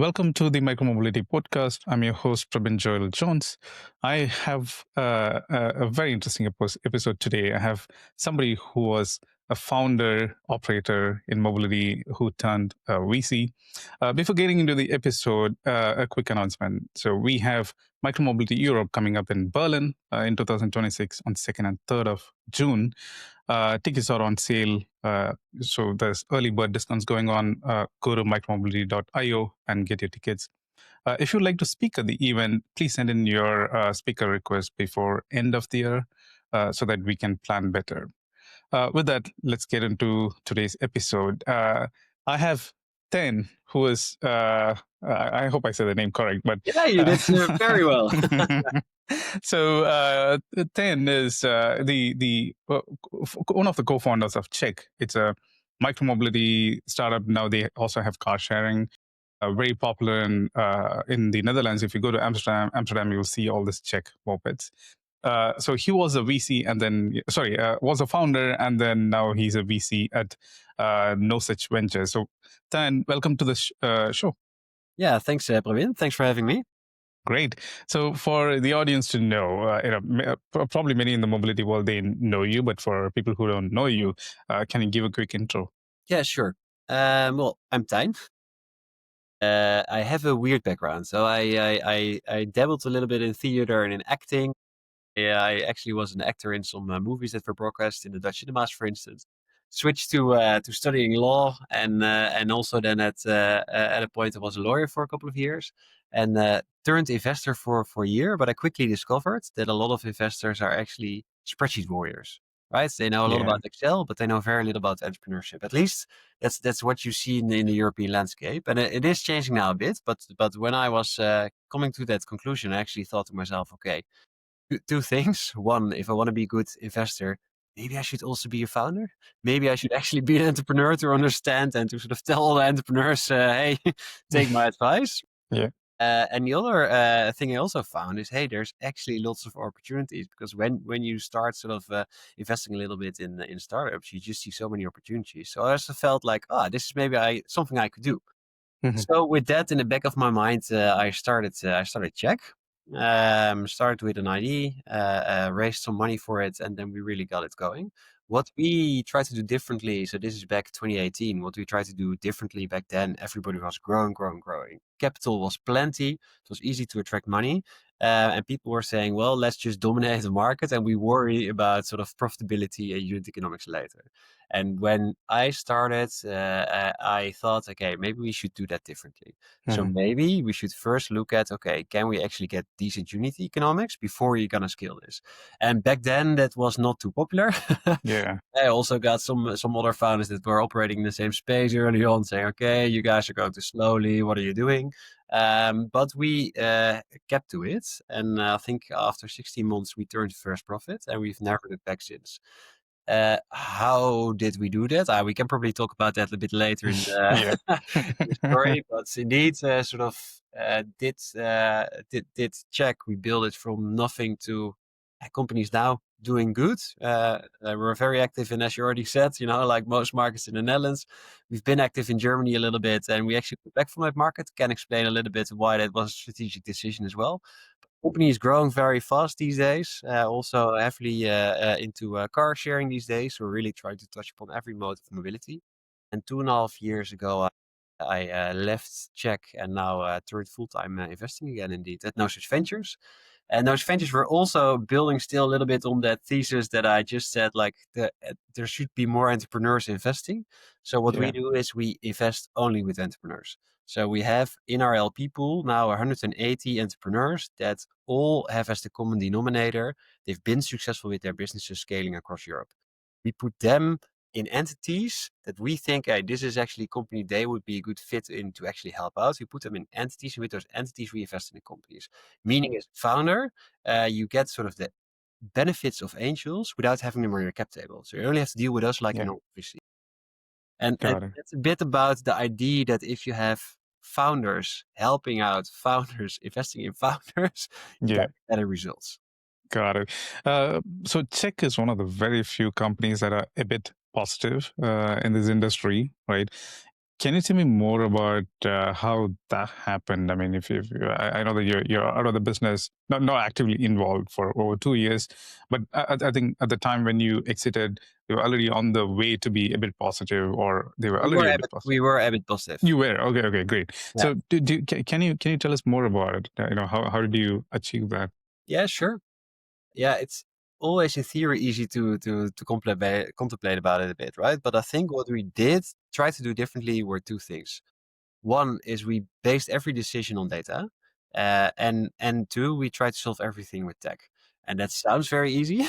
Welcome to the Micromobility podcast. I'm your host, Prabin Joel Jones. I have a very interesting episode today. I have somebody who was a founder, operator in mobility who turned VC. Before getting into the episode, a quick announcement. So we have Micromobility Europe coming up in Berlin in 2026 on 2nd and 3rd of June. Tickets are on sale. So there's early bird discounts going on. Go to micromobility.io and get your tickets. If you'd like to speak at the event, please send in your speaker request before end of the year so that we can plan better. With that, let's get into today's episode. I have Thijn, who is, I hope I said the name correct, but... Yeah, you did very well. So Thijn is one of the co-founders of Check. It's a micromobility startup. Now they also have car sharing. Very popular in the Netherlands. If you go to Amsterdam, you'll see all this Check mopeds. So he was a VC and then, was a founder, and then now he's a VC at No Such Ventures. So Thijn, welcome to the show. Yeah, thanks, Pravin. Thanks for having me. Great. So for the audience to know, probably many in the mobility world, they know you, but for people who don't know you, can you give a quick intro? Yeah, sure. Well, I'm Thijn. I have a weird background. So I dabbled a little bit in theater and in acting. Yeah, I actually was an actor in some movies that were broadcast in the Dutch cinemas, for instance. Switched to studying law, and also then at a point I was a lawyer for a couple of years, and turned investor for a year. But I quickly discovered that a lot of investors are actually spreadsheet warriors, right? They know a lot about Excel, but they know very little about entrepreneurship. At least that's what you see in the European landscape, and it is changing now a bit. But when I was coming to that conclusion, I actually thought to myself, okay, two things. One, if I want to be a good investor, maybe I should also be a founder. Maybe I should actually be an entrepreneur to understand and to sort of tell all the entrepreneurs, hey, take my advice. Yeah. And the other thing I also found is, hey, there's actually lots of opportunities, because when you start sort of investing a little bit in startups, you just see so many opportunities. So I also felt like, this is maybe something I could do. Mm-hmm. So with that in the back of my mind, I started Check. Started with an idea, raised some money for it, and then we really got it going. What we tried to do differently, so this is back 2018, what we tried to do differently back then, everybody was growing. Capital was plenty. It was easy to attract money. And people were saying, well, let's just dominate the market and we worry about sort of profitability and unit economics later. And when I started, I thought, okay, maybe we should do that differently. Mm-hmm. So maybe we should first look at, okay, can we actually get decent unit economics before you're going to scale this? And back then that was not too popular. Yeah. I also got some other founders that were operating in the same space early on saying, okay, you guys are going too slowly. What are you doing? But we kept to it. And I think after 16 months, we turned first profit, and we've never looked back since. How did we do that? We can probably talk about that a bit later in the story. But indeed, did Check. We built it from nothing to companies now doing good. We're very active in, as you already said, like most markets in the Netherlands. We've been active in Germany a little bit, and we actually put back from that market. Can explain a little bit why that was a strategic decision as well. The company is growing very fast these days, also heavily into car sharing these days. We're really trying to touch upon every mode of mobility. And 2.5 years ago, I left Check and now turned full-time investing again, indeed, at No Such Ventures. And those ventures were also building still a little bit on that thesis that I just said, like there should be more entrepreneurs investing. So what we do is we invest only with entrepreneurs. So we have in our LP pool now 180 entrepreneurs that all have as the common denominator, they've been successful with their businesses scaling across Europe. We put them in entities that we think, hey, this is actually a company they would be a good fit in to actually help out. We put them in entities, and with those entities, we invest in the companies. Meaning, as a founder, you get sort of the benefits of angels without having them on your cap table. So you only have to deal with us like an obviously. And that's a bit about the idea that if you have founders helping out founders, investing in founders, you get better results. Got it. So Check is one of the very few companies that are a bit positive in this industry, right? Can you tell me more about how that happened? I mean, I know that you're out of the business, not actively involved for over 2 years, but I think at the time when you exited, you were already on the way to be a bit positive, or they were already a bit We positive. were a bit positive. You were okay. Okay, great. Yeah. So, can you tell us more about it? How did you achieve that? Yeah, sure. Yeah, it's always in theory easy to contemplate about it a bit, right? But I think what we did try to do differently were two things. One is we based every decision on data, and two, we tried to solve everything with tech. And that sounds very easy,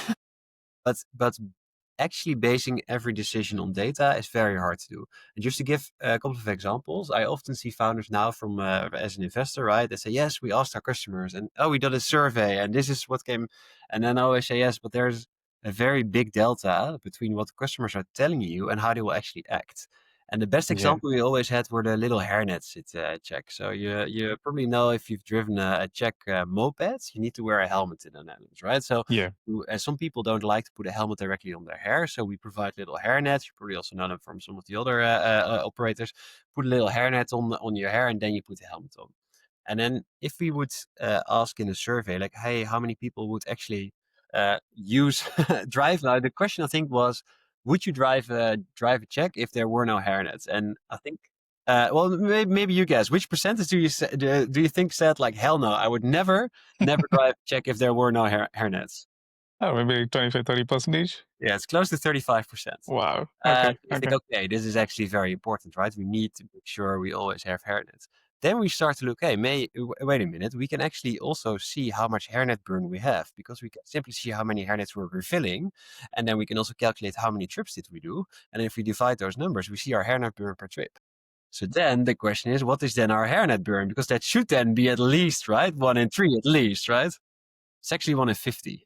but actually basing every decision on data is very hard to do. And just to give a couple of examples, I often see founders now from as an investor, right? They say, yes, we asked our customers, and oh, we did a survey, and this is what came. And then I always say, yes, but there's a very big delta between what customers are telling you and how they will actually act. And the best Yeah, example we always had were the little hairnets at Czech. So you probably know, if you've driven a Czech moped, you need to wear a helmet in the Netherlands, right? So yeah, some people don't like to put a helmet directly on their hair, so we provide little hairnets. You probably also know them from some of the other operators. Put a little hairnet on your hair, and then you put the helmet on. And then if we would ask in a survey, like, hey, how many people would actually use drive? Now, the question I think was, would you drive a check if there were no hairnets? And I think, well, maybe you guess, which percentage do you think said like, hell no, I would never drive a check if there were no hairnets? oh, maybe 25-30%. Yeah, it's close to 35%. Wow. Okay, You think, okay. okay, this is actually very important, right? We need to make sure we always have hairnet. Then we start to look, hey, wait a minute, we can actually also see how much hairnet burn we have, because we can simply see how many hairnets we're refilling. And then we can also calculate how many trips did we do. And if we divide those numbers, we see our hairnet burn per trip. So then the question is, what is then our hairnet burn? Because that should then be at least, right? 1 in 3 at least, right? It's actually 1 in 50.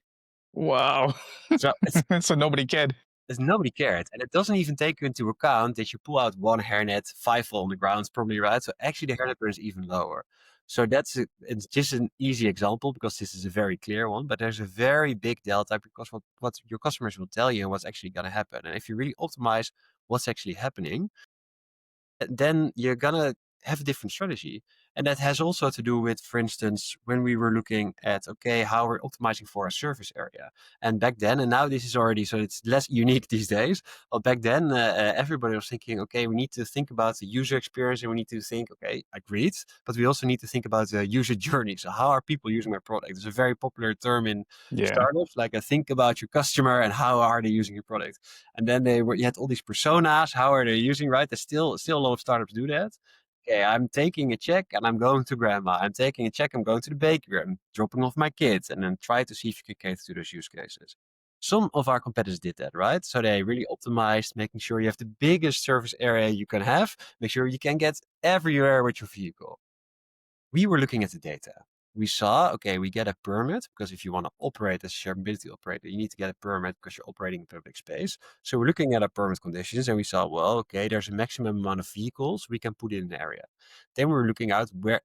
Wow. So it's So nobody cared. There's nobody cared. And it doesn't even take into account that you pull out one hairnet, 5 fall on the ground, probably, right? So actually the hairnet burn is even lower. So it's just an easy example, because this is a very clear one, but there's a very big delta, because what your customers will tell you and what's actually going to happen. And if you really optimize what's actually happening, then you're gonna have a different strategy. And that has also to do with, for instance, when we were looking at, okay, how we're optimizing for a service area. And back then, and now this is already, so it's less unique these days, but back then, everybody was thinking, okay, we need to think about the user experience, and we need to think, okay, agreed, but we also need to think about the user journey. So how are people using my product? It's a very popular term in Yeah, startups, like, think about your customer and how are they using your product. And then you had all these personas. How are they using, right? There's still a lot of startups do that. Okay, I'm taking a check and I'm going to grandma. I'm taking a check, I'm going to the bakery. I'm dropping off my kids, and then try to see if you can cater to those use cases. Some of our competitors did that, right? So they really optimized, making sure you have the biggest service area you can have, make sure you can get everywhere with your vehicle. We were looking at the data. We saw, okay, we get a permit, because if you want to operate as a shared mobility operator, you need to get a permit because you're operating in public space. So we're looking at our permit conditions, and we saw, well, okay, there's a maximum amount of vehicles we can put in an area. Then we were looking at where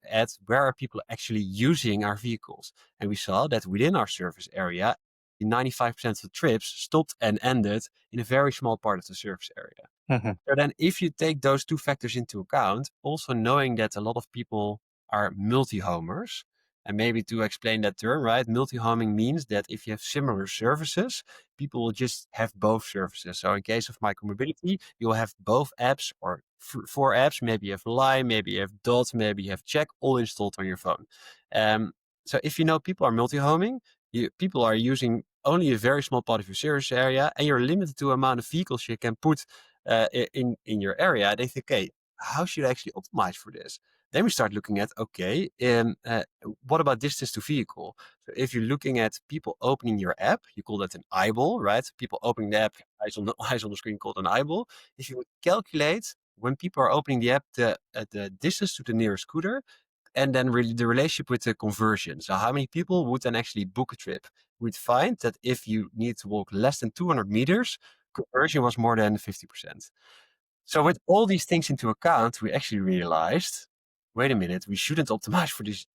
are people actually using our vehicles. And we saw that within our service area, 95% of the trips stopped and ended in a very small part of the service area. mhm, So then if you take those two factors into account, also knowing that a lot of people are multi-homers, and maybe to explain that term, right? Multi-homing means that if you have similar services, people will just have both services. So in case of micromobility, you'll have both apps, or 4 apps. Maybe you have Lime, maybe you have Dot, maybe you have Check, all installed on your phone. Um, so if you know people are multi-homing, people are using only a very small part of your service area, and you're limited to the amount of vehicles you can put in your area. They think, okay, how should I actually optimize for this? Then we start looking at, okay, what about distance to vehicle? So if you're looking at people opening your app, you call that an eyeball, right? People opening the app, eyes on the screen, called an eyeball. If you would calculate when people are opening the app, the distance to the nearest scooter, and then really the relationship with the conversion. So how many people would then actually book a trip? We'd find that if you need to walk less than 200 meters, conversion was more than 50%. So with all these things into account, we actually realized, wait a minute, we shouldn't optimize for these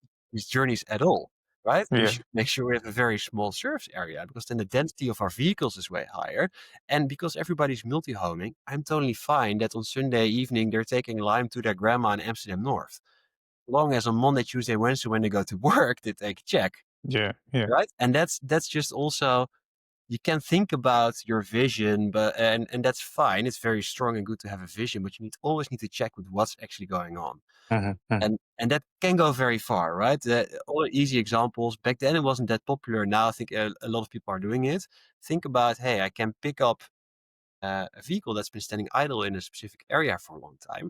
journeys at all. right? We Yeah. should make sure we have a very small service area because then the density of our vehicles is way higher. And because everybody's multi-homing, I'm totally fine that on Sunday evening they're taking Lime to their grandma in Amsterdam North. Long as on Monday, Tuesday, Wednesday when they go to work, they take a check, Yeah. Yeah. right? And that's just also you can think about your vision, but and that's fine. It's very strong and good to have a vision, but you always need to check with what's actually going on. Mhm, mhm. And that can go very far, right? All the easy examples. Back then, it wasn't that popular. Now, I think a lot of people are doing it. Think about, hey, I can pick up a vehicle that's been standing idle in a specific area for a long time.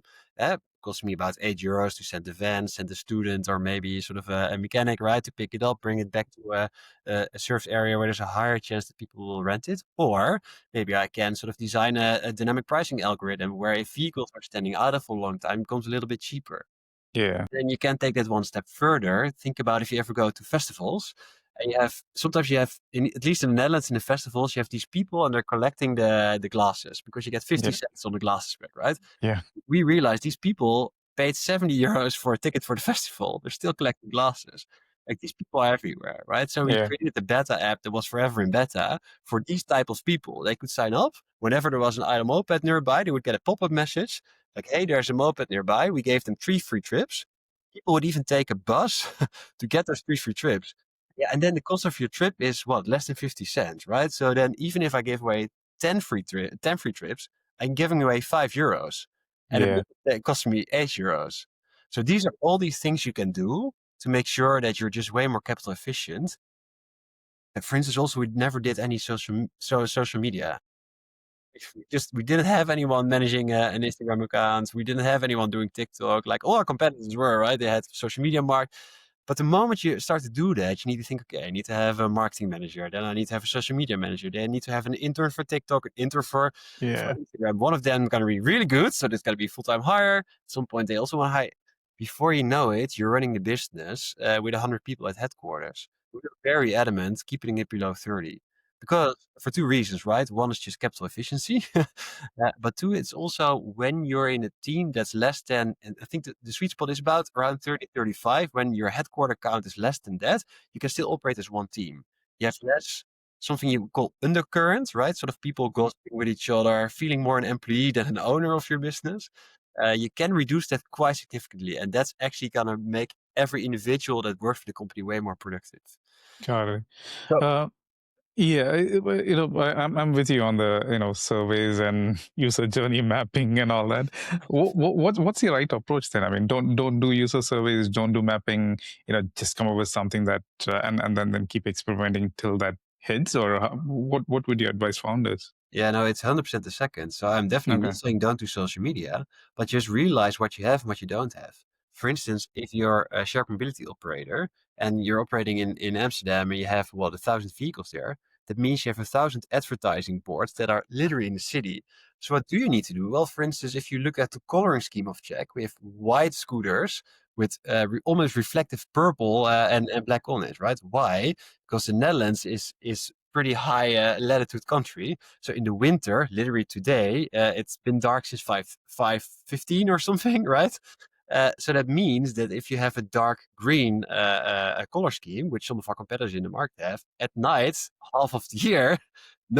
Costs me about €8 to send the van, send the student, or maybe sort of a mechanic, right, to pick it up, bring it back to a service area where there's a higher chance that people will rent it. Or maybe I can sort of design a dynamic pricing algorithm where if vehicles are standing idle for a long time, it becomes a little bit cheaper. Yeah. Then you can take that one step further. Think about if you ever go to festivals and sometimes you have, at least in the Netherlands, in the festivals, you have these people and they're collecting the glasses because you get 50 Yeah. cents on the glasses back, right? Yeah. We realized these people paid €70 for a ticket for the festival. They're still collecting glasses. Like these people are everywhere, right? So we Yeah. created the beta app that was forever in beta for these type of people. They could sign up. Whenever there was an idle moped nearby, they would get a pop-up message like, hey, there's a moped nearby. We gave them 3 free trips. People would even take a bus to get those 3 free trips. Yeah, and then the cost of your trip is what? Less than 50 cents, right? So then even if I give away 10 free trips, I'm giving away €5 and Yeah. it costs me €8. So these are all these things you can do to make sure that you're just way more capital efficient. And for instance, also we never did any social media. We didn't have anyone managing an Instagram account. We didn't have anyone doing TikTok. Like all our competitors were, right? They had social media mark. But the moment you start to do that, you need to think, okay, I need to have a marketing manager. Then I need to have a social media manager. Then I need to have an intern for TikTok, an intern for Yeah. Instagram. One of them going to be really good. So there's going to be a full-time hire. At some point, they also want to hire. Before you know it, you're running the business with 100 people at headquarters. We're very adamant keeping it below 30. Because for two reasons, right? One is just capital efficiency. But two, it's also when you're in a team that's less than, and I think the sweet spot is about around 30, 35. When your headquarter count is less than that, you can still operate as one team. You have less something you call undercurrent, right? Sort of people gossiping with each other, feeling more an employee than an owner of your business. You can reduce that quite significantly. And that's actually going to make every individual that works for the company way more productive. Got it. So Uh, Yeah, I'm with you on the surveys and user journey mapping and all that. What's the right approach then? I mean, don't do user surveys, don't do mapping. Just come up with something that and then keep experimenting till that hits. Or what would you advise founders? yeah, no, it's 100% the second. So I'm definitely not Okay. saying don't do social media, but just realize what you have and what you don't have. For instance, if you're a shared mobility operator and you're operating in Amsterdam and you have, what, 1,000 vehicles there, that means you have 1,000 advertising boards that are literally in the city. So what do you need to do? Well, for instance, if you look at the coloring scheme of Czech, we have white scooters with almost reflective purple and black on it, right? Why? Because the Netherlands is pretty high latitude country. So in the winter, literally today, it's been dark since 5:15 or something, right? So that means that if you have a dark green color scheme, which some of our competitors in the market have, at night, half of the year,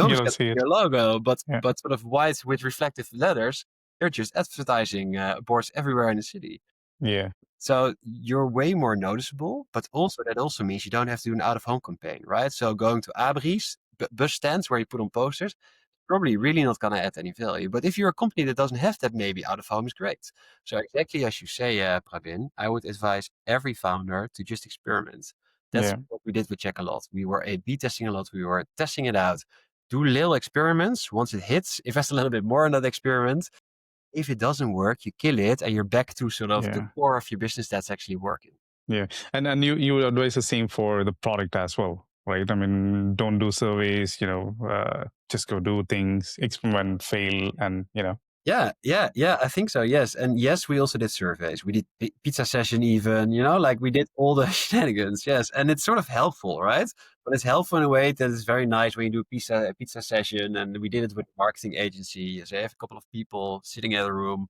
You nobody's don't going to see see it. your logo, but Yeah. sort of white with reflective letters, they're just advertising boards everywhere in the city. Yeah. So you're way more noticeable, but also that also means you don't have to do an out of home campaign, right? So going to abris, bus stands where you put on posters, probably really not going to add any value. But if you're a company that doesn't have that, maybe out of home is great. So exactly as you say, Pravin, I would advise every founder to just experiment. That's Yeah. what we did with Check a lot. We were A/B testing a lot. We were testing it out. Do little experiments. Once it hits, invest a little bit more in that experiment. If it doesn't work, you kill it and you're back to sort of the Yeah. core of your business that's actually working. Yeah. And you would advise the same for the product as well, right? I mean, don't do surveys. Just go do things, experiment, fail, and Yeah, I think so, yes. And yes, we also did surveys. We did pizza session even, like we did all the shenanigans, yes. And it's sort of helpful, right? But it's helpful in a way that is very nice when you do a pizza session. And we did it with a marketing agency. So I have a couple of people sitting in a room.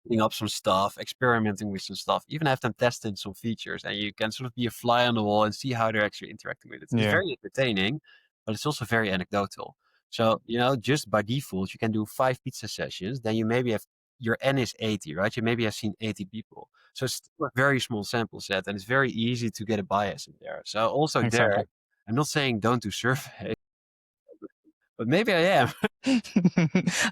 putting up some stuff, experimenting with some stuff, even have them testing some features, and you can sort of be a fly on the wall and see how they're actually interacting with it. It's Yeah. very entertaining, but it's also very anecdotal. So, just by default, you can do 5 pizza sessions, then you maybe have your N is 80, right? You maybe have seen 80 people. So it's still a very small sample set, and it's very easy to get a bias in there. So also there, Exactly. I'm not saying don't do surveys, but maybe I am.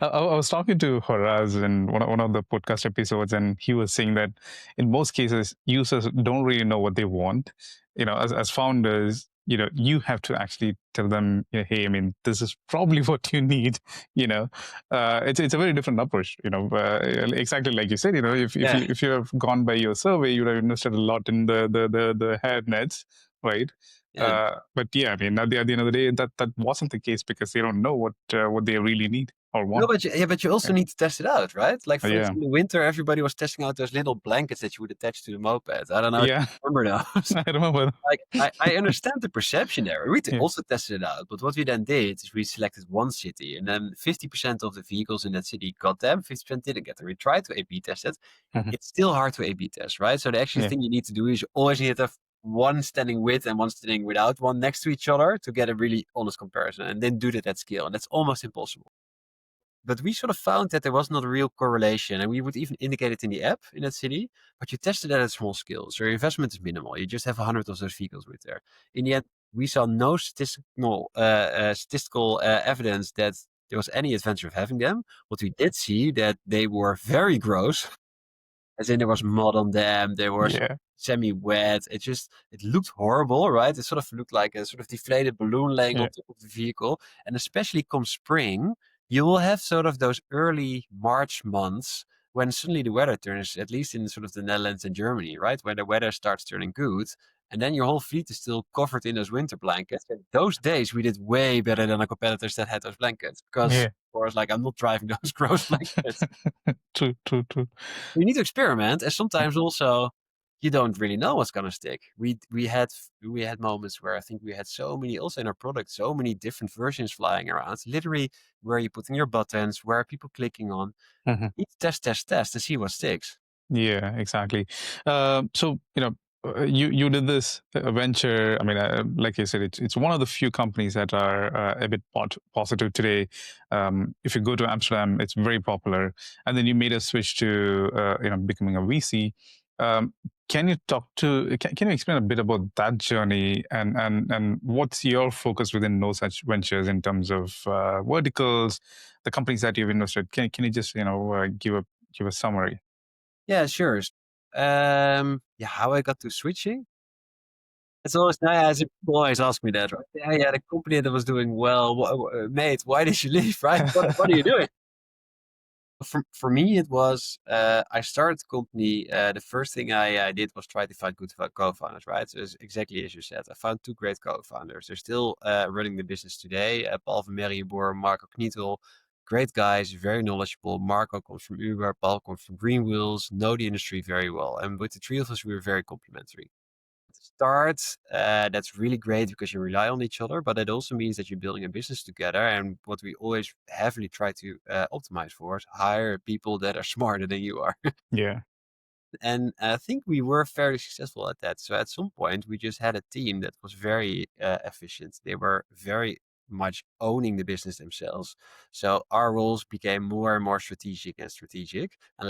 I was talking to Horaz in one of the podcast episodes, and he was saying that in most cases, users don't really know what they want. As founders, you have to actually tell them, hey, I mean, this is probably what you need. It's a very different approach. Exactly like you said. If Yeah, you have gone by your survey, you would have invested a lot in the hair nets, right? yeah. But yeah, I mean, at the end of the day, that wasn't the case because they don't know what they really need or No, want. but you also Yeah, need to test it out, right? Like, for yeah, instance, in the winter, everybody was testing out those little blankets that you would attach to the moped. I don't know if yeah. you remember those. I remember. Like, I understand the perception there. We Yeah. also tested it out, but what we then did is we selected one city, and then 50% of the vehicles in that city got them, 50% didn't get them. We tried to A/B test it. Mhm. It's still hard to A/B test, right? So the actual Yeah. thing you need to do is you always need to have one standing with and one standing without one next to each other to get a really honest comparison, and then do that at scale, and that's almost impossible. But we sort of found that there was not a real correlation, and we would even indicate it in the app in that city, but you tested that at small scale. So your investment is minimal. You just have 100 of those vehicles with there. In the end, we saw no statistical evidence that there was any advantage of having them. What we did see that they were very gross, as in there was mud on them, there was Yeah. semi-wet. It looked horrible, right? It sort of looked like a sort of deflated balloon laying on Yeah. top of the vehicle. And especially come spring, you will have sort of those early March months when suddenly the weather turns, at least in sort of the Netherlands and Germany, right? Where the weather starts turning good. And then your whole fleet is still covered in those winter blankets. And those days we did way better than the competitors that had those blankets. Because Yeah. of course, like, I'm not driving those gross blankets. True. True. True. You need to experiment, and sometimes also you don't really know what's gonna stick. We had moments where I think we had so many, also in our product, so many different versions flying around. Literally, where are you putting your buttons? Where are people clicking on? Mhm. You need to test to see what sticks. Yeah, exactly. So you did this venture. I mean, like you said, it's one of the few companies that are a bit positive today. If you go to Amsterdam, it's very popular, and then you made a switch to becoming a VC. Um, can you can you explain a bit about that journey and what's your focus within No Such Ventures in terms of verticals, the companies that you've invested? Can you just give a summary? Yeah, sure. Yeah, how I got to switching? It's always nice as people always ask me that, right? Yeah, yeah, the company that was doing well, mate, why did you leave, right? What are you doing? For me, it was I started the company. The first thing I did was try to find good co-founders, right? So it's exactly as you said. I found two great co-founders. They're still running the business today. Paul van Merrieboer, Marco Knietel, great guys, very knowledgeable. Marco comes from Uber, Paul comes from Green Wheels, know the industry very well. And with the three of us, we were very complementary. Start, that's really great because you rely on each other, but it also means that you're building a business together. And what we always heavily try to optimize for is hire people that are smarter than you are. Yeah. And I think we were fairly successful at that. So at some point, we just had a team that was very efficient. They were very much owning the business themselves. So our roles became more and more strategic and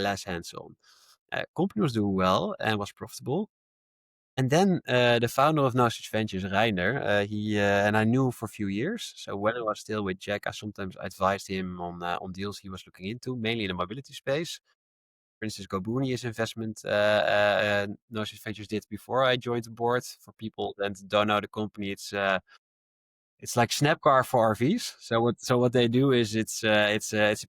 less hands-on. Company was doing well and was profitable. And then the founder of No Such Ventures, Reiner, he and I knew for a few years. So when I was still with Jack, I sometimes advised him on deals he was looking into, mainly in the mobility space. For instance, Gobuni's investment, No Such Ventures did before I joined the board. For people that don't know the company, it's like Snapcar for RVs. So what they do is it's a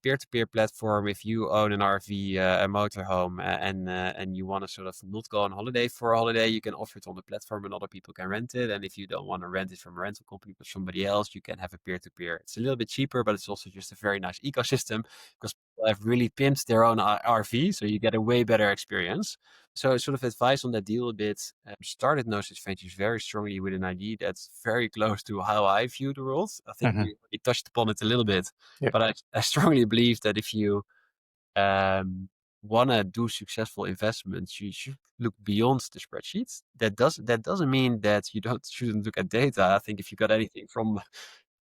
peer-to-peer platform. If you own an RV, a motorhome, and you want to sort of not go on holiday for a holiday, you can offer it on the platform and other people can rent it. And if you don't want to rent it from a rental company but somebody else, you can have a peer-to-peer. It's a little bit cheaper, but it's also just a very nice ecosystem because people have really pimped their own RV, so you get a way better experience. So sort of advice on that deal a bit. Started No Such Ventures very strongly with an idea that's very close to how I view the world. I think Mhm. we touched upon it a little bit, Yeah. but I strongly believe that if you um, wanna do successful investments, you should look beyond the spreadsheets. That doesn't mean that you don't shouldn't look at data. I think if you got anything from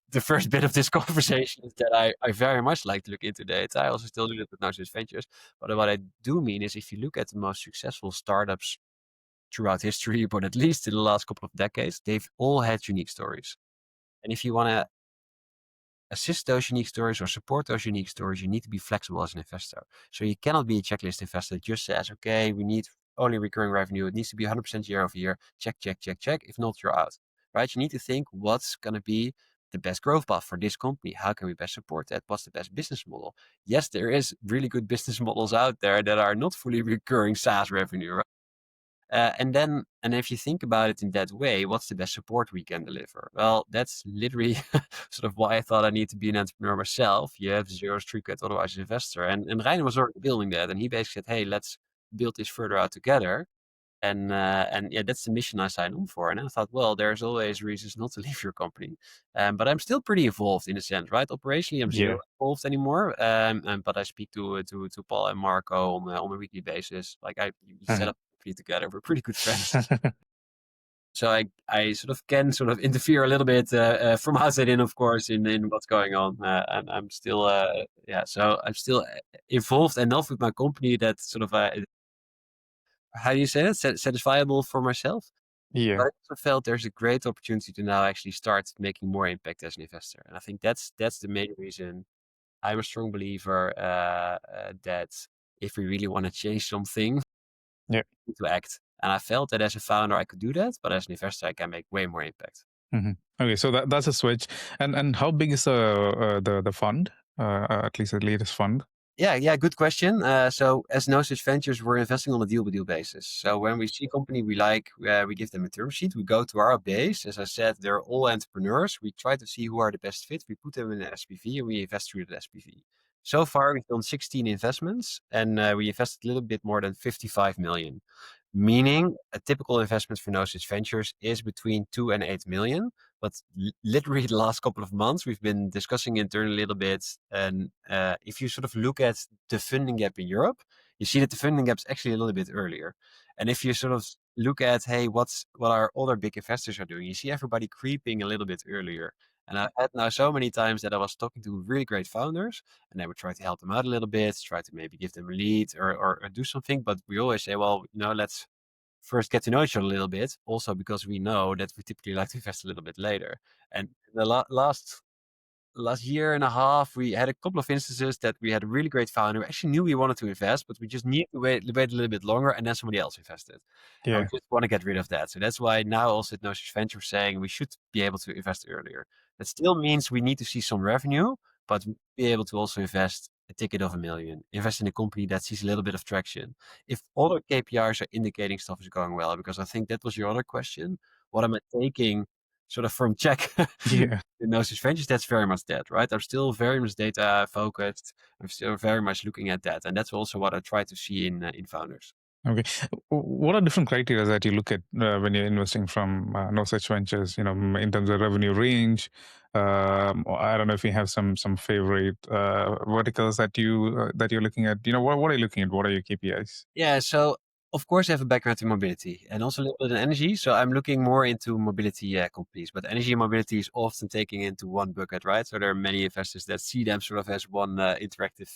the first bit of this conversation is that I very much like to look into data. I also still do that with Narcissus Ventures. But what I do mean is if you look at the most successful startups throughout history, but at least in the last couple of decades, they've all had unique stories. And if you wanna assist those unique stories or support those unique stories, you need to be flexible as an investor. So you cannot be a checklist investor that just says, okay, we need only recurring revenue. It needs to be 100% year over year. Check, check, check, check. If not, you're out. Right? You need to think what's going to be the best growth path for this company. How can we best support that? What's the best business model? Yes, there is really good business models out there that are not fully recurring SaaS revenue, right? And if you think about it in that way, what's the best support we can deliver? Well, that's literally sort of why I thought I need to be an entrepreneur myself. You have zero street cred, otherwise an investor. And Ryan was already building that, and he basically said, "Hey, let's build this further out together." And yeah, that's the mission I signed on for. And I thought, well, there's always reasons not to leave your company, but I'm still pretty involved in a sense, right? Operationally, I'm zero Yeah. involved anymore, but I speak to Paul and Marco on a weekly basis. Like we set Uh-huh. up a company together. We're pretty good friends. So I sort of can sort of interfere a little bit from outside in, of course, in what's going on, and I'm still yeah. So I'm still involved enough with my company that sort of how do you say that? Satisfiable for myself. But Yeah. I also felt there's a great opportunity to now actually start making more impact as an investor, and I think that's the main reason. I'm a strong believer that if we really want to change something, Yeah. we need to act. And I felt that as a founder, I could do that, but as an investor, I can make way more impact. Mhm. Okay, so that's a switch. And how big is the fund? At least the latest fund. Yeah, good question. So as No Such Ventures, we're investing on a deal-by-deal basis. So when we see a company we like, we give them a term sheet. We go to our base. As I said, they're all entrepreneurs. We try to see who are the best fit. We put them in an SPV and we invest through that SPV. So far, we've done 16 investments and we invested a little bit more than 55 million. Meaning a typical investment for No Such Ventures is between 2 and 8 million. But literally the last couple of months, we've been discussing internally a little bit. And if you sort of look at the funding gap in Europe, you see that the funding gap is actually a little bit earlier. And if you sort of look at, hey, what our other big investors are doing, you see everybody creeping a little bit earlier. And I've had now so many times that I was talking to really great founders and I would try to help them out a little bit, try to maybe give them a lead or do something. But we always say, well, let's first get to know each other a little bit. Also, because we know that we typically like to invest a little bit later. And the last year and a half, we had a couple of instances that we had a really great founder who actually knew we wanted to invest, but we just need to wait a little bit longer, and then somebody else invested. And we Yeah. just want to get rid of that. So that's why now also at No Such Venture we're saying we should be able to invest earlier. That still means we need to see some revenue, but be able to also invest a ticket of 1 million, invest in a company that sees a little bit of traction. If other KPIs are indicating stuff is going well, because I think that was your other question, what am I taking sort of from check Yeah. in those ventures, that's very much that, right? I'm still very much data focused. I'm still very much looking at that, and that's also what I try to see in founders. Okay. What are different criteria that you look at when you're investing from No Such Ventures? In terms of revenue range. Or I don't know if you have some favorite verticals that you're looking at. What are you looking at? What are your KPIs? Yeah, so of course I have a background in mobility and also a little bit in energy. So I'm looking more into mobility companies, but energy and mobility is often taken into one bucket, right? So there are many investors that see them sort of as one interactive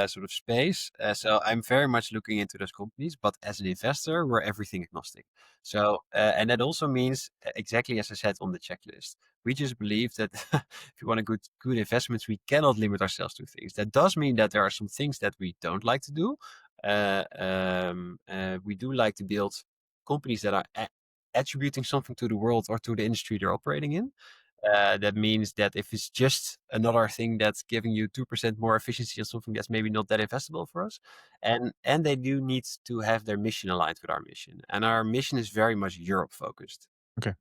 sort of space. So I'm very much looking into those companies, but as an investor, we're everything agnostic. So and that also means exactly as I said on the checklist. We just believe that if you want a good investments, we cannot limit ourselves to things. That does mean that there are some things that we don't like to do. We do like to build companies that are attributing something to the world or to the industry they're operating in. That means that if it's just another thing that's giving you 2% more efficiency on something that's maybe not that investable for us, and they do need to have their mission aligned with our mission, and our mission is very much Europe focused. Okay.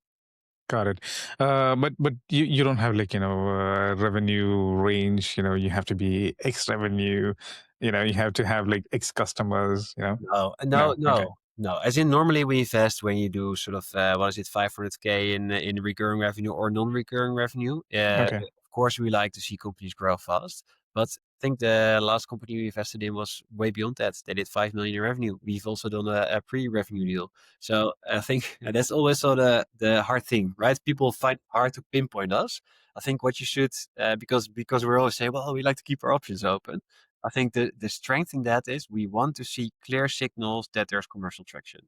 Got it. But you don't have like revenue range. You have to be X revenue. You have to have like X customers. No, No. Okay. no. As in normally we invest when you do sort of, what is it, 500K in recurring revenue or non-recurring revenue. Okay. Of course, we like to see companies grow fast, But I think the last company we invested in was way beyond that. They did 5 million in revenue. We've also done a pre-revenue deal. So I think that's always so the hard thing, right? People find it hard to pinpoint us. I think what you should, because we always say, well, we like to keep our options open. I think the strength in that is we want to see clear signals that there's commercial traction.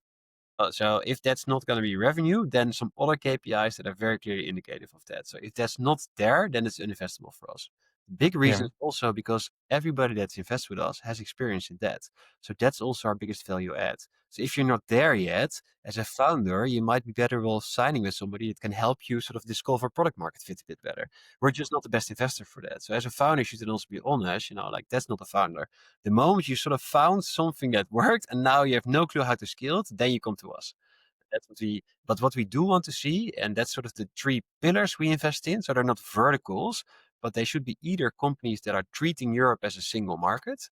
So if that's not going to be revenue, then some other KPIs that are very clearly indicative of that. So if that's not there, then it's uninvestable for us. Big reason Yeah. is also because everybody that's invests with us has experience in that. So that's also our biggest value add. So if you're not there yet, as a founder, you might be better off signing with somebody that can help you sort of discover product market fit a bit better. We're just not the best investor for that. So as a founder, you should also be honest, like that's not a founder. The moment you sort of found something that worked and now you have no clue how to scale it, then you come to us. But what we do want to see, and that's sort of the three pillars we invest in. So they're not verticals, but they should be either companies that are treating Europe as a single market,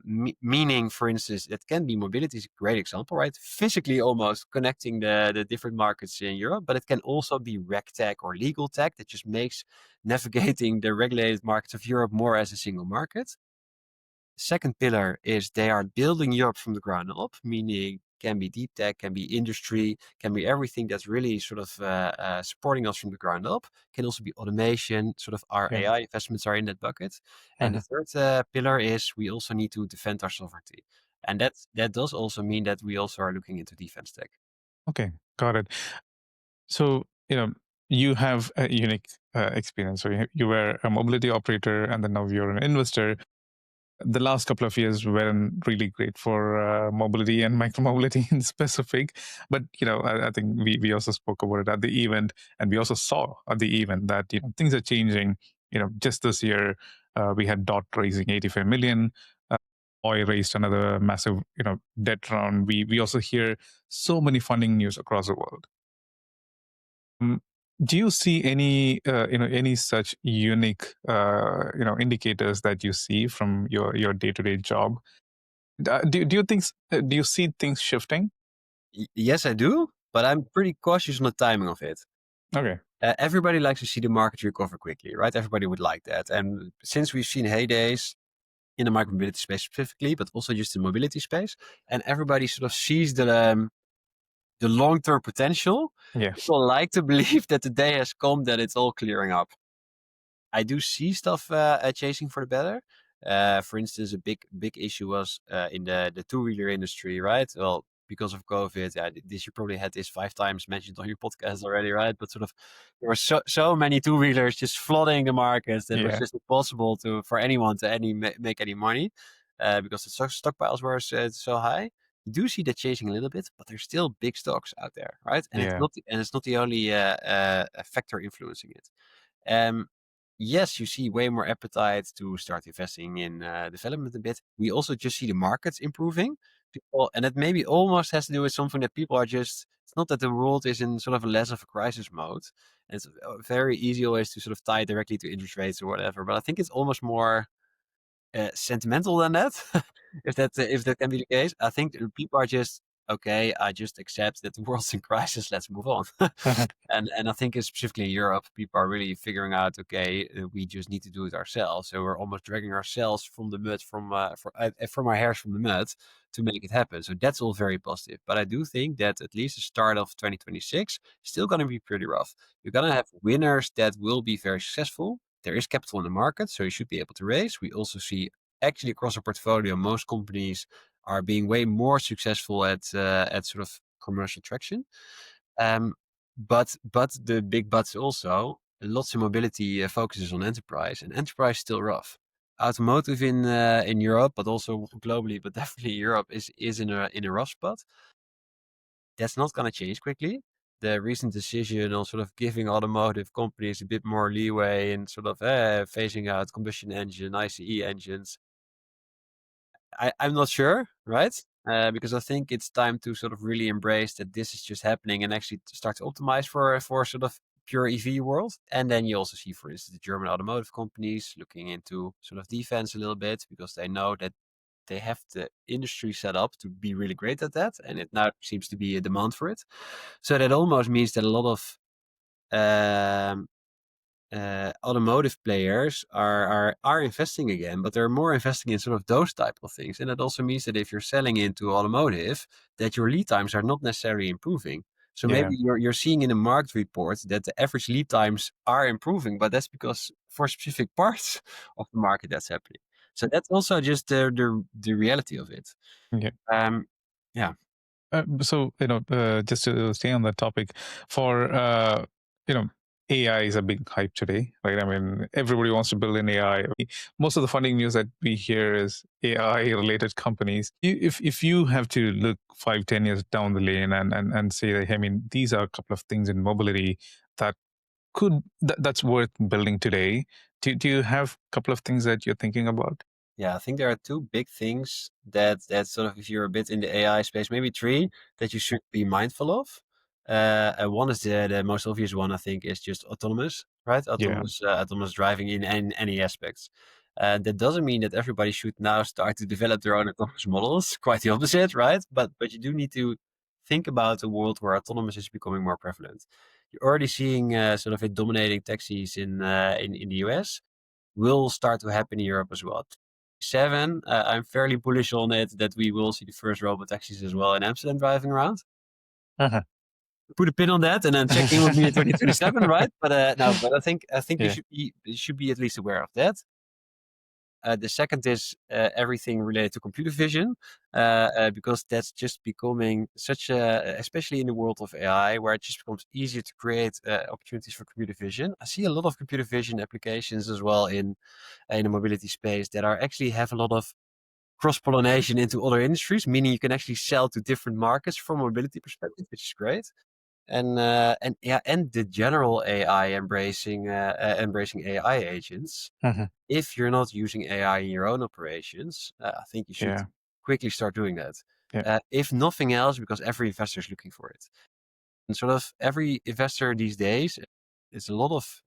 meaning, for instance, that can be mobility is a great example, right? Physically almost connecting the different markets in Europe, but it can also be reg tech or legal tech that just makes navigating the regulated markets of Europe more as a single market. Second pillar is they are building Europe from the ground up, meaning can be deep tech, can be industry, can be everything that's really sort of supporting us from the ground up. Can also be automation, sort of our Yeah. AI investments are in that bucket. And the third pillar is we also need to defend our sovereignty. And that does also mean that we also are looking into defense tech. Okay. Got it. So, you have a unique experience. So you were a mobility operator, and then now you're an investor. The last couple of years weren't really great for mobility and micromobility in specific. But I think we also spoke about it at the event, and we also saw at the event that things are changing. Just this year, we had Dot raising 85 million. Uh, Oil raised another massive debt round. We also hear so many funding news across the world. Mm, Do you see any such unique indicators that you see from your day to day job? Do you think do you see things shifting? Yes, I do, but I'm pretty cautious on the timing of it. Okay. Everybody likes to see the market recover quickly, right? Everybody would like that. And since we've seen heydays in the micromobility space specifically, but also just the mobility space, and everybody sort of sees the long-term potential, Yeah. people like to believe that the day has come that it's all clearing up. I do see stuff chasing for the better. For instance, a big issue was in the two-wheeler industry, right? Well, because of COVID, this you probably had this 5 times mentioned on your podcast already, right? But sort of there were so many two-wheelers just flooding the markets that it was Yeah. just impossible for anyone to make any money because the stockpiles were so high. You do see that changing a little bit, but there's still big stocks out there, right? And Yeah. it's not the only factor influencing it. Um, yes, you see way more appetite to start investing in development a bit. We also just see the markets improving. And it maybe almost has to do with something that people are just, it's not that the world is in sort of a less of a crisis mode. And it's very easy always to sort of tie it directly to interest rates or whatever. But I think it's almost more sentimental than that, if that can be the case. I think people are just, okay, I just accept that the world's in crisis. Let's move on. And I think specifically in Europe, people are really figuring out, okay, we just need to do it ourselves. So we're almost dragging ourselves from the mud, from our hairs from the mud to make it happen. So that's all very positive. But I do think that at least the start of 2026 is still going to be pretty rough. You're going to have winners that will be very successful. There is capital in the market, so you should be able to raise. We also see actually across our portfolio, most companies are being way more successful at sort of commercial traction. Um, but the big buts also, lots of mobility focuses on enterprise, and enterprise is still rough. Automotive in Europe, but also globally, but definitely Europe is in a rough spot. That's not going to change quickly. The recent decision on sort of giving automotive companies a bit more leeway in sort of phasing out combustion engine, ICE engines, I'm not sure, right? Because I think it's time to sort of really embrace that this is just happening and actually to start to optimize for sort of pure EV world. And then you also see, for instance, the German automotive companies looking into sort of defense a little bit because they know that they have the industry set up to be really great at that, and it now seems to be a demand for it. So that almost means that a lot of um, automotive players are investing again, but they're more investing in sort of those type of things. And that also means that if you're selling into automotive, that your lead times are not necessarily improving. So Yeah. maybe you're seeing in the market report that the average lead times are improving, but that's because for specific parts of the market that's happening. So that's also just the reality of it. Yeah. Um, yeah. So, just to stay on that topic, for you know, AI is a big hype today, right? I mean, everybody wants to build an AI. Most of the funding news that we hear is AI related companies. If you have to look 5, 10 years down the lane and say that, I mean, these are a couple of things in mobility that that's worth building today. Do you have a couple of things that you're thinking about? Yeah, I think there are two big things that sort of if you're a bit in the AI space, maybe three that you should be mindful of. And one is the most obvious one, I think, is just autonomous, right? Yeah. Autonomous driving in any aspects. That doesn't mean that everybody should now start to develop their own autonomous models. Quite the opposite, right? But you do need to think about a world where autonomous is becoming more prevalent. You're already seeing sort of it dominating taxis in the US will start to happen in Europe as well. 7, I'm fairly bullish on it that we will see the first robot taxis as well in Amsterdam driving around. Uh-huh. Put a pin on that and then check in with me in 2027, right? But no, but I think Yeah. you should be at least aware of that. The second is everything related to computer vision, because that's just becoming such a, especially in the world of AI, where it just becomes easier to create opportunities for computer vision. I see a lot of computer vision applications as well in the mobility space that are actually have a lot of cross pollination into other industries, meaning you can actually sell to different markets from a mobility perspective, which is great. And yeah, and the general AI embracing AI agents. Uh-huh. If you're not using AI in your own operations, I think you should Yeah. quickly start doing that. Yeah. If nothing else, because every investor is looking for it. And sort of every investor these days, it's a lot of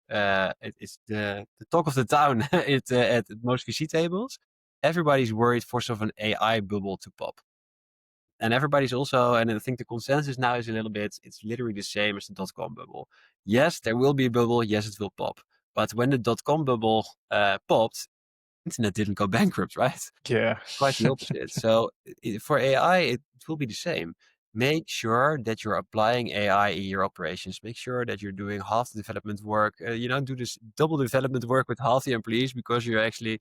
it's the talk of the town at most VC tables. Everybody's worried for sort of an AI bubble to pop. And everybody's also, and I think the consensus now is a little bit, it's literally the same as the dot-com bubble. Yes, there will be a bubble. Yes, it will pop. But when the dot-com bubble popped, internet didn't go bankrupt, right? Yeah. Quite the opposite. So for AI, it will be the same. Make sure that you're applying AI in your operations. Make sure that you're doing half the development work. You don't do this double development work with half the employees because you're actually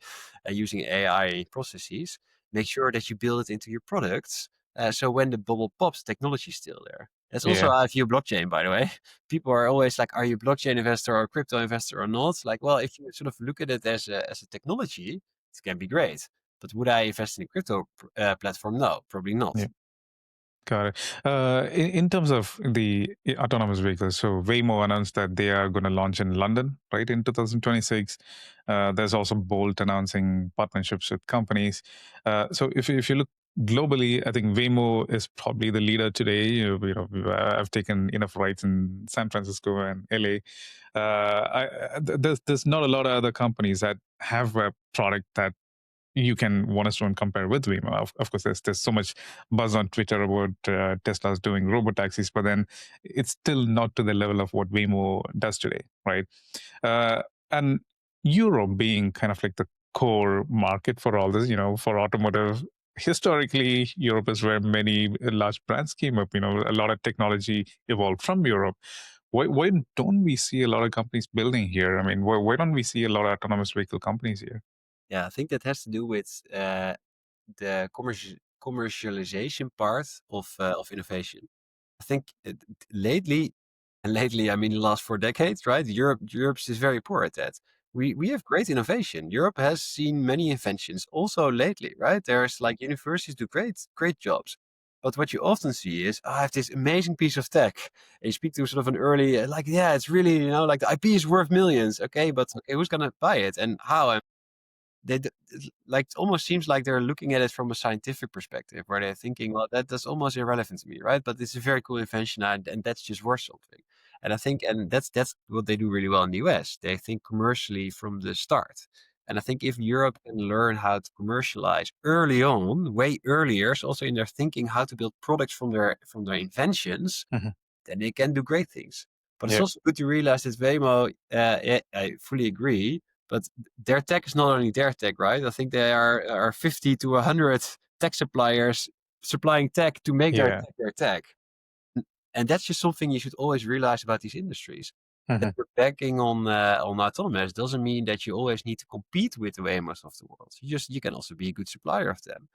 using AI processes. Make sure that you build it into your products. So when the bubble pops, technology is still there. That's also Yeah. how I view blockchain, by the way. People are always like, are you a blockchain investor or a crypto investor or not? Like, well, if you sort of look at it as a technology, it can be great. But would I invest in a crypto platform? No, probably not. Yeah. Got it. In terms of the autonomous vehicles, so Waymo announced that they are going to launch in London, right, in 2026. There's also Bolt announcing partnerships with companies. So if you look globally, I think Waymo is probably the leader today. I've taken enough rides in San Francisco and LA. There's not a lot of other companies that have a product that you can one to one compare with Waymo. Of course, there's so much buzz on Twitter about Tesla's doing robot taxis, but then it's still not to the level of what Waymo does today, right? And Europe being kind of like the core market for all this, for automotive. Historically, Europe is where many large brands came up. A lot of technology evolved from Europe. Why don't we see a lot of companies building here? I mean, why don't we see a lot of autonomous vehicle companies here? Yeah, I think that has to do with the commercialization part of innovation. I think lately, and lately I mean the last 4 decades, right? Europe is very poor at that. We have great innovation. Europe has seen many inventions also lately, right? There's like universities do great jobs. But what you often see is, I have this amazing piece of tech. And you speak to sort of an early, like, yeah, it's really, like the IP is worth millions. Okay, but okay, who's gonna buy it and how? Like it almost seems like they're looking at it from a scientific perspective, where they're thinking, well, that's almost irrelevant to me, right? But it's a very cool invention, and that's just worth something. And I think, and that's what they do really well in the US. They think commercially from the start. And I think if Europe can learn how to commercialize early on, way earlier, so also in their thinking how to build products from their inventions, Mhm. then they can do great things. But it's Yeah. also good to realize that Waymo, I fully agree, but their tech is not only their tech, right? I think there are 50 to 100 tech suppliers supplying tech to make Yeah. their tech. And that's just something you should always realize about these industries. That Hmm. you're backing on autonomous doesn't mean that you always need to compete with the Waymos of the world. You can also be a good supplier of them.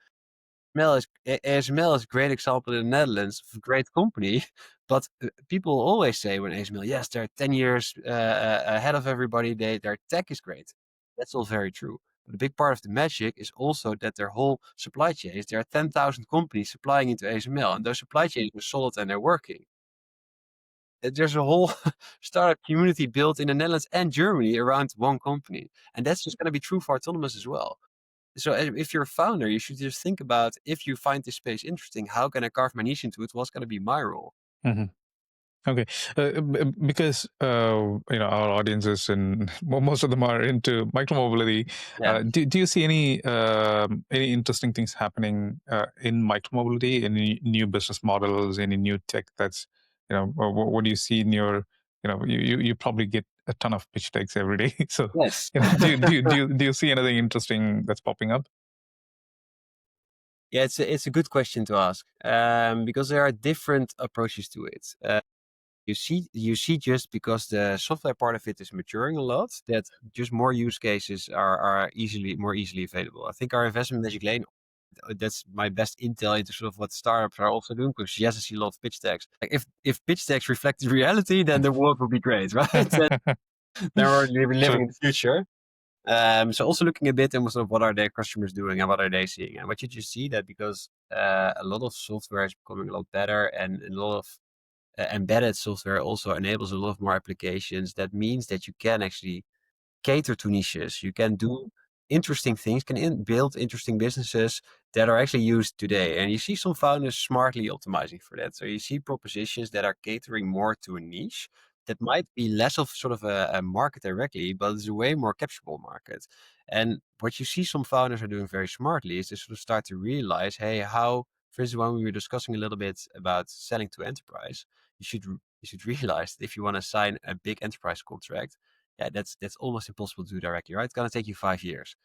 ASML is a great example in the Netherlands of a great company, but people always say when ASML, yes, they're 10 years ahead of everybody. Their tech is great. That's all very true. But a big part of the magic is also that their whole supply chains, there are 10,000 companies supplying into ASML, and those supply chains are solid and they're working. There's a whole startup community built in the Netherlands and Germany around one company. And that's just going to be true for autonomous as well. So if you're a founder, you should just think about, if you find this space interesting, how can I carve my niche into it? What's going to be my role? Hmm. Okay, because our audiences and most of them are into micromobility. Yeah. Do you see any interesting things happening in micromobility? Any new business models? Any new tech that's what do you see in your you probably get a ton of pitch decks every day. So Yes. do you see anything interesting that's popping up? Yeah, it's a good question to ask, because there are different approaches to it. You see just because the software part of it is maturing a lot, that just more use cases are more easily available. I think our investment in Magic Lane, that's my best intel into sort of what startups are also doing, because yes, I see a lot of pitch decks. Like if pitch decks reflected reality, then the world would be great, right? Then we're living True. in the future. So also looking a bit in sort of what are their customers doing and what are they seeing, and what you just see that because a lot of software is becoming a lot better, and a lot of embedded software also enables a lot of more applications. That means that you can actually cater to niches. You can do interesting things, build interesting businesses that are actually used today. And you see some founders smartly optimizing for that. So you see propositions that are catering more to a niche that might be less of sort of a market directly, but it's a way more capturable market. And what you see some founders are doing very smartly is they sort of start to realize, hey, how, for instance, when we were discussing a little bit about selling to enterprise, you should realize that if you want to sign a big enterprise contract, yeah, that's almost impossible to do directly, right? It's gonna take you 5 years.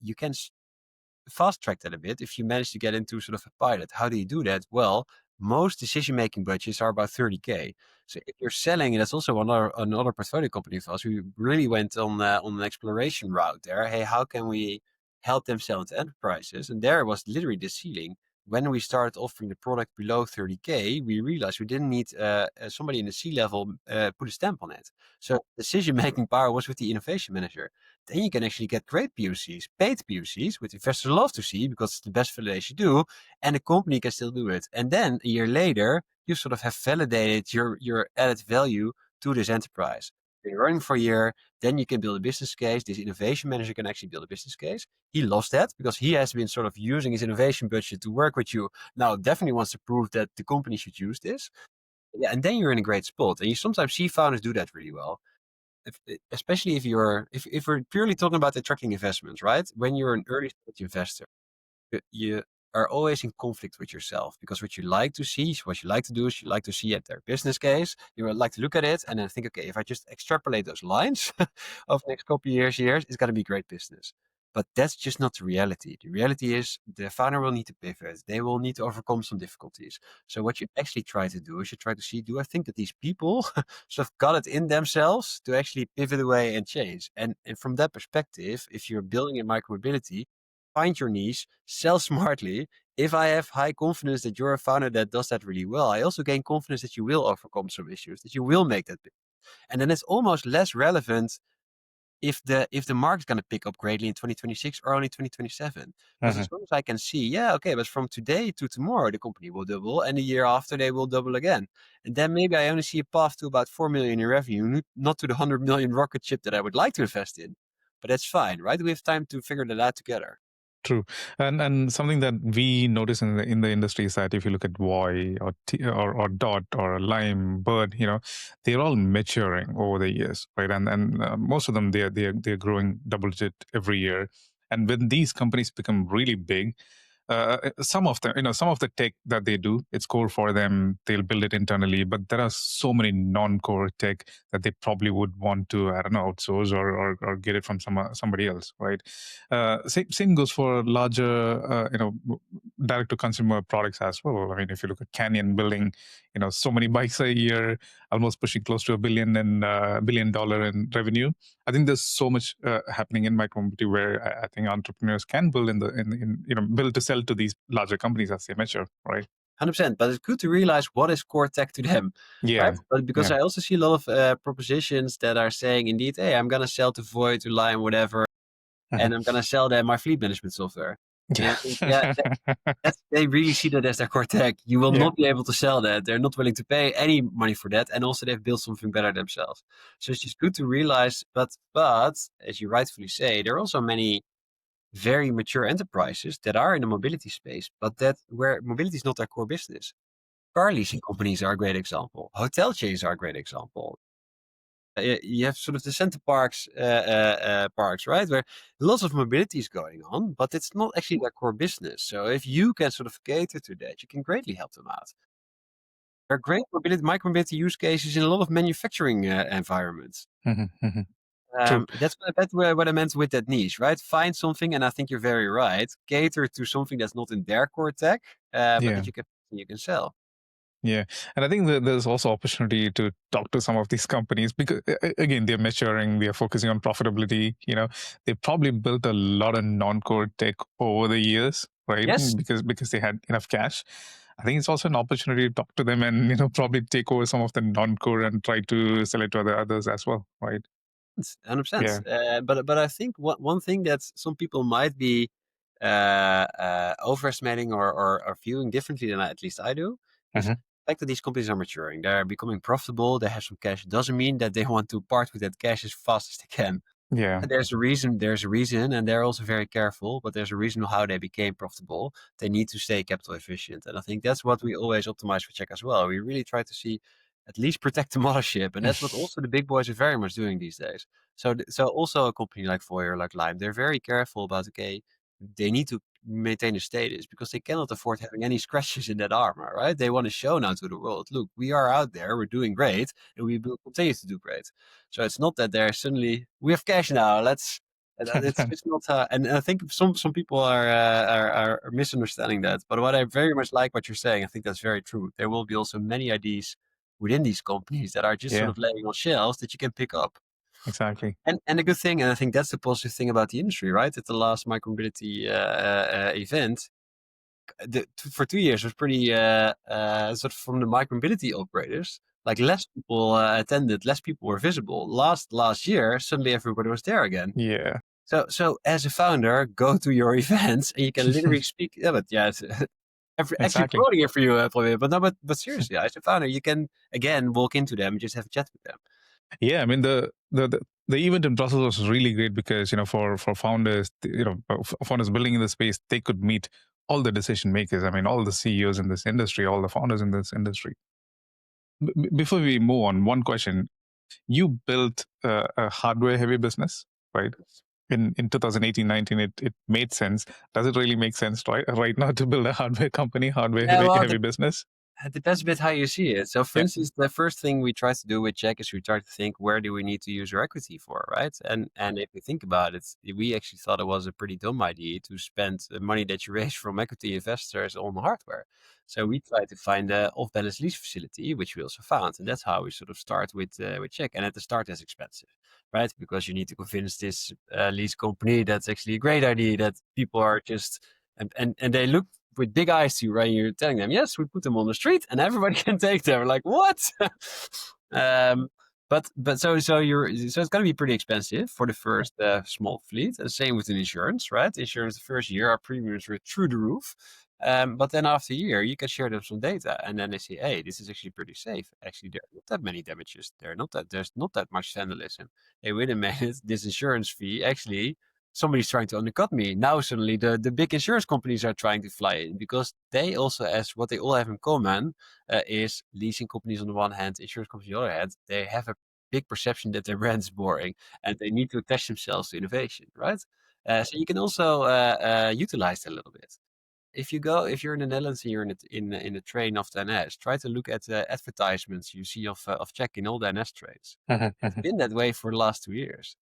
You can fast track that a bit if you manage to get into sort of a pilot. How do you do that? Well, most decision-making budgets are about 30K. So if you're selling, and that's also another portfolio company of us, we really went on an exploration route there. Hey, how can we help them sell into enterprises? And there was literally the ceiling. When we started offering the product below 30K, we realized we didn't need somebody in the C-level put a stamp on it. So decision-making power was with the innovation manager. Then you can actually get great POCs, paid POCs, which investors love to see because it's the best validation do, and the company can still do it. And then a year later, you sort of have validated your added value to this enterprise. You're running for a year, then you can build a business case. This innovation manager can actually build a business case. He loves that because he has been sort of using his innovation budget to work with you. Now definitely wants to prove that the company should use this. Yeah, and then you're in a great spot. And you sometimes see founders do that really well. Especially if we're purely talking about attracting investments, right? When you're an early stage investor, you are always in conflict with yourself, because what you like to see, what you like to do is you like to see at their business case. You would like to look at it and then think, okay, if I just extrapolate those lines of the next couple of years, it's going to be great business. But that's just not the reality. The reality is the founder will need to pivot. They will need to overcome some difficulties. So what you actually try to do is you try to see, do I think that these people sort of got it in themselves to actually pivot away and change? And from that perspective, if you're building a micromobility, find your niche, sell smartly. If I have high confidence that you're a founder that does that really well, I also gain confidence that you will overcome some issues, that you will make that big. And then it's almost less relevant if the market's going to pick up greatly in 2026 or only 2027. Because Hmm. as long as I can see, yeah, okay, but from today to tomorrow, the company will double, and the year after, they will double again. And then maybe I only see a path to about 4 million in revenue, not to the 100 million rocket ship that I would like to invest in. But that's fine, right? We have time to figure that out together. True, and something that we notice in the industry is that if you look at Voy or or Dot or Lime, Bird, they're all maturing over the years, right? And most of them they're growing double digit every year. And when these companies become really big, some of the some of the tech that they do, it's core for them. They'll build it internally, but there are so many non-core tech that they probably would want to, I don't know, outsource or get it from somebody else, right? Same goes for larger direct to consumer products as well. I mean, if you look at Canyon building, so many bikes a year, almost pushing close to $1 billion in revenue. I think there's so much happening in micromobility where I think entrepreneurs can build build to sell to these larger companies as they mature, right? 100%. But it's good to realize what is core tech to them, right? Yeah, But because yeah, I also see a lot of propositions that are saying, indeed, hey, I'm gonna sell to Void, to Lime, whatever, mhm, and I'm gonna sell them my fleet management software. And I think, yeah, yeah, they really see that as their core tech. You will yeah. not be able to sell that. They're not willing to pay any money for that, and also they've built something better themselves. So it's just good to realize. But as you rightfully say, there are also many very mature enterprises that are in the mobility space, but that where mobility is not their core business. Car leasing companies are a great example. Hotel chains are a great example. You have sort of the center parks, right, where lots of mobility is going on, but it's not actually their core business. So if you can sort of cater to that, you can greatly help them out. There are great mobility, micromobility use cases in a lot of manufacturing environments. Mhm, mhm. True. That's what I meant with that niche, right? Find something, and I think you're very right. Cater to something that's not in their core tech, but Yeah. that you can sell. Yeah, and I think that there's also opportunity to talk to some of these companies because again, they're maturing, they're focusing on profitability. They probably built a lot of non-core tech over the years, right? Yes, Because they had enough cash. I think it's also an opportunity to talk to them and probably take over some of the non-core and try to sell it to others as well, right? 100%. Yeah. But I think one thing that some people might be overestimating or viewing differently than at least I do is Hmm. the fact that these companies are maturing. They're becoming profitable. They have some cash. Doesn't mean that they want to part with that cash as fast as they can. Yeah. There's a reason. There's a reason, and they're also very careful. But there's a reason how they became profitable. They need to stay capital efficient, and I think that's what we always optimize for Check as well. We really try to see at least protect the mothership, and that's what also the big boys are very much doing these days. So also a company like Voyer, like Lime, they're very careful about okay, they need to maintain a status because they cannot afford having any scratches in that armor, right? They want to show now to the world, look, we are out there, we're doing great, and we will continue to do great. So it's not that they're suddenly we have cash now. Let's. It's just not. And I think some people are misunderstanding that. But what I very much like what you're saying, I think that's very true. There will be also many ideas within these companies that are just sort Yeah. of laying on shelves that you can pick up. Exactly. And the good thing, and I think that's the positive thing about the industry, right? At the last micromobility event, for 2 years was pretty sort of from the micromobility operators. Like less people attended, less people were visible. Last year, suddenly everybody was there again. Yeah. So as a founder, go to your events and you can literally speak. Yeah, but yeah, it's, actually Exactly. promoting it for you, probably. But no, but seriously, as a founder, you can again walk into them and just have a chat with them. Yeah, I mean the event in Brussels was really great because for founders, founders building in the space, they could meet all the decision makers. I mean, all the CEOs in this industry, all the founders in this industry. Before we move on, one question: you built a hardware heavy business, right? In 2018-19, it made sense. Does it really make sense right now to build a hardware company, hardware Yeah, well, heavy business? it depends a bit how you see it. So, for Yeah. instance, the first thing we try to do with Check is we try to think where do we need to use our equity for, right? And if we think about it, we actually thought it was a pretty dumb idea to spend the money that you raise from equity investors on hardware. So we tried to find a off-balance lease facility, which we also found, and that's how we sort of start with Check. And at the start, it's expensive, right? Because you need to convince this lease company that's actually a great idea that people are just and they look with big eyes to you, right? You're telling them, yes, we put them on the street and everybody can take them. Like, what? um, so it's going to be pretty expensive for the first small fleet. And same with an insurance, right? Insurance the first year, our premiums were through the roof. But then after a year, you can share them some data, and then they say, "Hey, this is actually pretty safe. Actually, there are not that many damages. There's not that much vandalism. Hey, wait a minute, this insurance fee actually somebody's trying to undercut me. Now suddenly the big insurance companies are trying to fly in because they also, as what they all have in common, is leasing companies on the one hand, insurance companies on the other hand, they have a big perception that their brand is boring and they need to attach themselves to innovation, right? So you can also utilize that a little bit. if you're in the Netherlands and you're in the train of the NS, try to look at the advertisements you see of Czech in all the NS trains. Mhm, It's mhm. been that way for the last 2 years.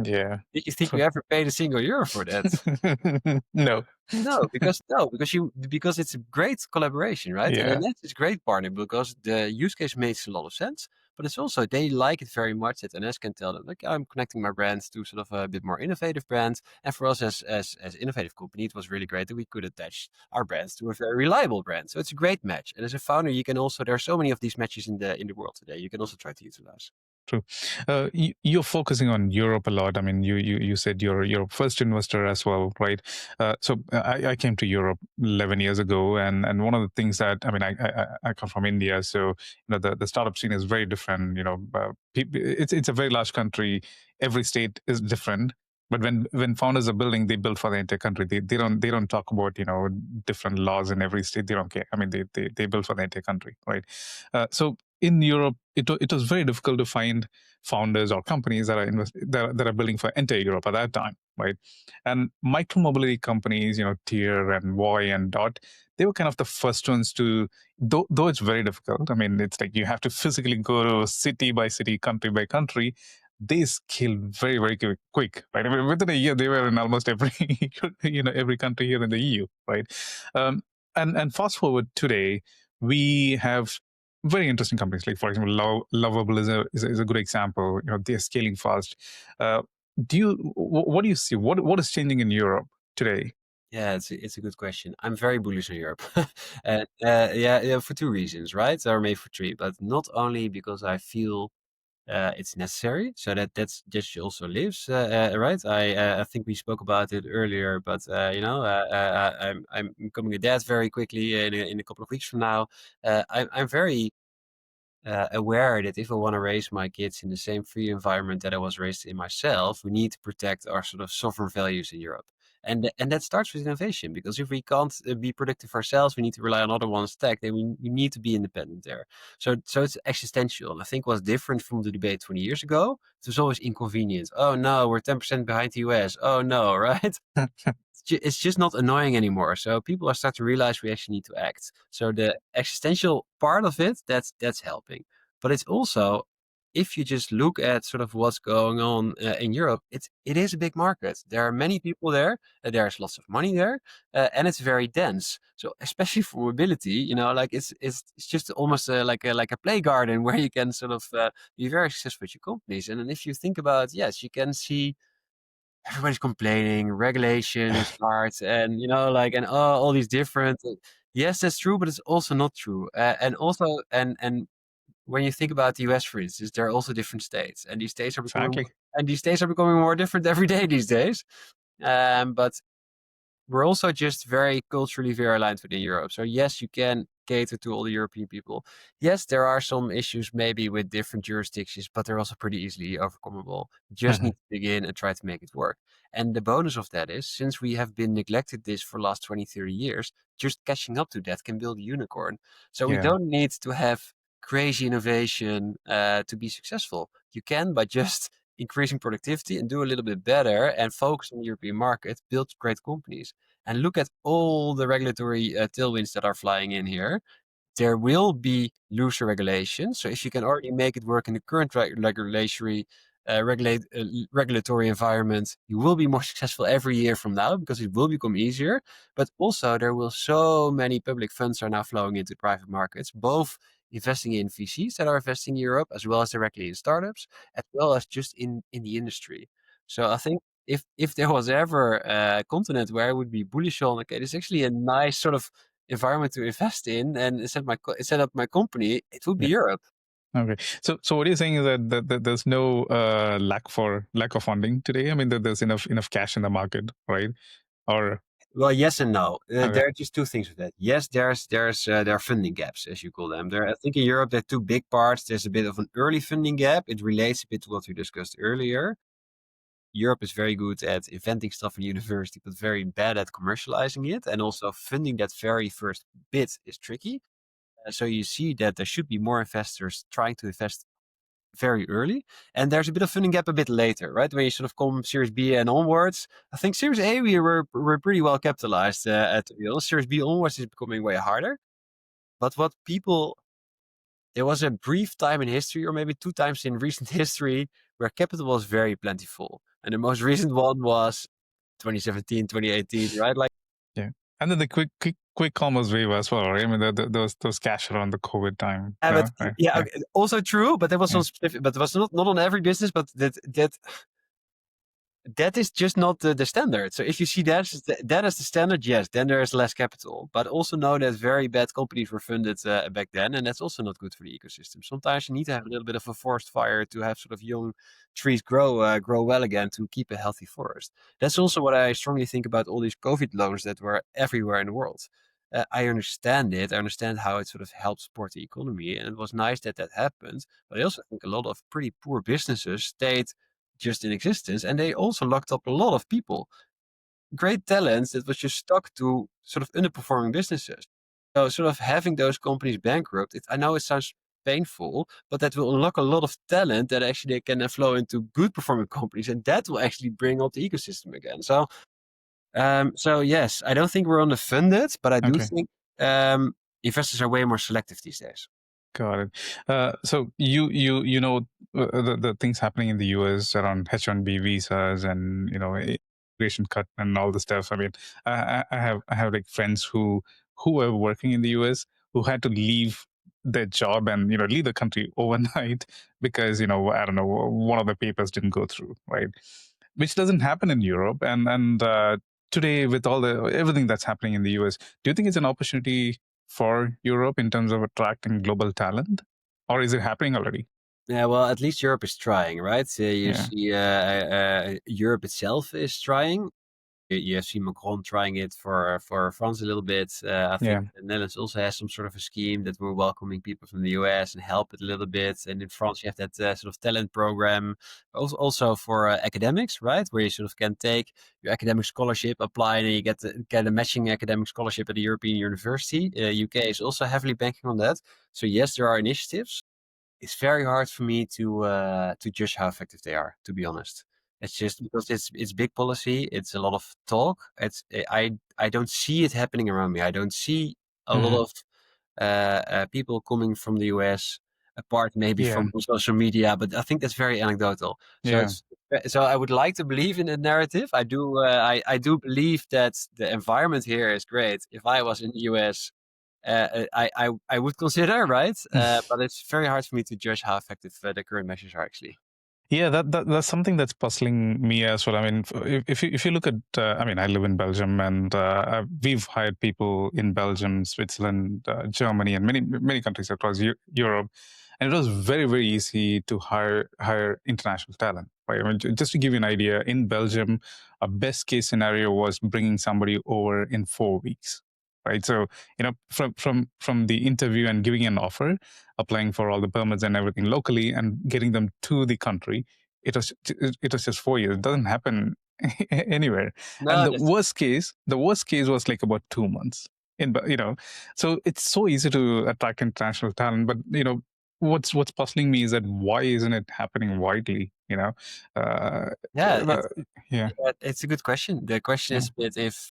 Yeah. Did you think True. we ever paid a single euro for that? No. No, because it's a great collaboration, right? And Yeah. then that's great partner because the use case makes a lot of sense, but it's also they like it very much that NS can tell them, like, I'm connecting my brands to sort of a bit more innovative brands. And for us as innovative company, it was really great that we could attach our brands to a very reliable brand. So it's a great match. And as a founder, you can also there are so many of these matches in the world today. You can also try to utilize. True. You're focusing on Europe a lot. I mean, you said you're a first investor as well, right? I came to Europe 11 years ago, and one of the things that I mean, I come from India, so the startup scene is very different. It's a very large country. Every state is different. But when founders are building, they build for the entire country. They don't talk about different laws in every state. They don't care. I mean, they build for the entire country, right? So in Europe, it was very difficult to find founders or companies that are building for entire Europe at that time, right? And micromobility companies, Tier and Voi and Dot, they were kind of the first ones to, though it's very difficult. I mean, it's like you have to physically go to city by city, country by country. They scaled very, very quick, right? I mean, within a year, they were in almost every, every country here in the EU, right? Um, and fast forward today, we have very interesting companies. Like, for example, Lovable is a good example. They're scaling fast. Uh, what do you see? What is changing in Europe today? Yeah, it's a good question. I'm very bullish on Europe. And yeah, for two reasons, right? Or maybe for three, but not only because I feel it's necessary, so that's just also lives, right? I think we spoke about it earlier, but I'm becoming a dad very quickly in a couple of weeks from now. I'm very aware that if I want to raise my kids in the same free environment that I was raised in myself, we need to protect our sort of sovereign values in Europe. And that starts with innovation, because if we can't be productive ourselves, we need to rely on other one's tech, then we need to be independent there. So it's existential. And I think what's different from the debate 20 years ago, it was always inconvenient. Oh no, we're 10% behind the US. Oh no, right? It's just not annoying anymore. So people are starting to realize we actually need to act. So the existential part of it, that's helping. But it's also, if you just look at sort of what's going on in Europe, it is a big market. There are many people there. There's lots of money there, and it's very dense. So especially for mobility, like it's just almost like a play garden where you can sort of be very successful with your companies. And then if you think about, yes, you can see everybody's complaining, regulation is hard, and and all these different. Yes, that's true, but it's also not true. And also, and when you think about the US, for instance, there are also different states, and Exactly. these states are becoming more different every day these days. But we're also just very culturally very aligned within Europe. So yes, you can cater to all the European people. Yes, there are some issues maybe with different jurisdictions, but they're also pretty easily overcomable. You just need Mhm. to dig in and try to make it work. And the bonus of that is, since we have been neglected this for the last 20, 30 years, just catching up to that can build a unicorn. So we Yeah. don't need to have crazy innovation to be successful. You can by just increasing productivity and do a little bit better and focus on the European market, build great companies. And look at all the regulatory tailwinds that are flying in here. There will be looser regulations. So if you can already make it work in the current regulatory environment, you will be more successful every year from now because it will become easier. But also there will so many public funds are now flowing into private markets, both investing in VCs that are investing in Europe, as well as directly in startups, as well as just in the industry. So I think if there was ever a continent where I would be bullish on, okay, this is actually a nice sort of environment to invest in and set up my company, it would be Yeah. Europe. Okay. So what you're saying is that there's no lack of funding today. I mean, that there's enough cash in the market, right? Or Well, yes and no. okay. There are just two things with that. Yes, there are funding gaps, as you call them. I think in Europe there are two big parts. There's a bit of an early funding gap. It relates a bit to what we discussed earlier. Europe is very good at inventing stuff in university, but very bad at commercializing it. And also funding that very first bit is tricky. So you see that there should be more investors trying to invest very early, and there's a bit of funding gap a bit later, right? When you sort of come Series B and onwards. I think Series A we're pretty well capitalized. To be honest, Series B onwards is becoming way harder. But what people there was a brief time in history, or maybe two times in recent history, where capital was very plentiful, and the most recent one was 2017, 2018, right? Like, Yeah. And then the quick commerce wave as well, right? I mean, those cash around the COVID time. but Right? yeah, Yeah. okay, also true, but that was Yeah. on specific, but it was not on every business, but that is just not the standard. So if you see that as the standard, yes, then there is less capital. But also know that very bad companies were funded back then, and that's also not good for the ecosystem. Sometimes you need to have a little bit of a forest fire to have sort of young trees grow well again to keep a healthy forest. That's also what I strongly think about all these COVID loans that were everywhere in the world. I understand it. I understand how it sort of helped support the economy, and it was nice that that happened. But I also think a lot of pretty poor businesses stayed just in existence, and they also locked up a lot of people, great talents that was just stuck to sort of underperforming businesses. So sort of having those companies bankrupt, I know it sounds painful, but that will unlock a lot of talent that actually they can then flow into good performing companies, and that will actually bring up the ecosystem again. So yes, I don't think we're underfunded, but I do Okay. think investors are way more selective these days. Got it. So you know the things happening in the US around H-1B visas and immigration cut and all the stuff. I mean, I have like friends who were working in the US who had to leave their job and leave the country overnight because I don't know, one of the papers didn't go through, right? Which doesn't happen in Europe. And today, with all the everything that's happening in the US, do you think it's an opportunity for Europe in terms of attracting global talent, or is it happening already? Yeah, well, at least Europe is trying, right? You Yeah, see, Europe itself is trying. You have seen Macron trying it for France a little bit. I yeah, think the Netherlands also has some sort of a scheme that we're welcoming people from the US and help it a little bit. And in France, you have that sort of talent program, also for academics, right, where you sort of can take your academic scholarship, apply, and you get a matching academic scholarship at a European university. UK is also heavily banking on that. So yes, there are initiatives. It's very hard for me to judge how effective they are, to be honest. It's just because it's big policy. It's a lot of talk. I don't see it happening around me. I don't see a lot hmm of people coming from the US, apart maybe yeah, from social media. But I think that's very anecdotal. So yeah. it's so I would like to believe in the narrative. I do. I do believe that the environment here is great. If I was in the US, I would consider, right? But it's very hard for me to judge how effective the current measures are actually. Yeah, that's something that's puzzling me as well. I mean, if you look at, I mean, I live in Belgium, and we've hired people in Belgium, Switzerland, Germany, and many countries across Europe, and it was very easy to hire international talent. Right? I mean, just to give you an idea, in Belgium, a best case scenario was bringing somebody over in 4 weeks. Right, so from the interview and giving an offer, applying for all the permits and everything locally, and getting them to the country, it was just 4 years. It doesn't happen anywhere. And No, the worst case was like about 2 months. So it's so easy to attract international talent, but what's puzzling me is that why isn't it happening widely? Uh, yeah, uh, yeah, it's a good question. The question yeah. is a bit if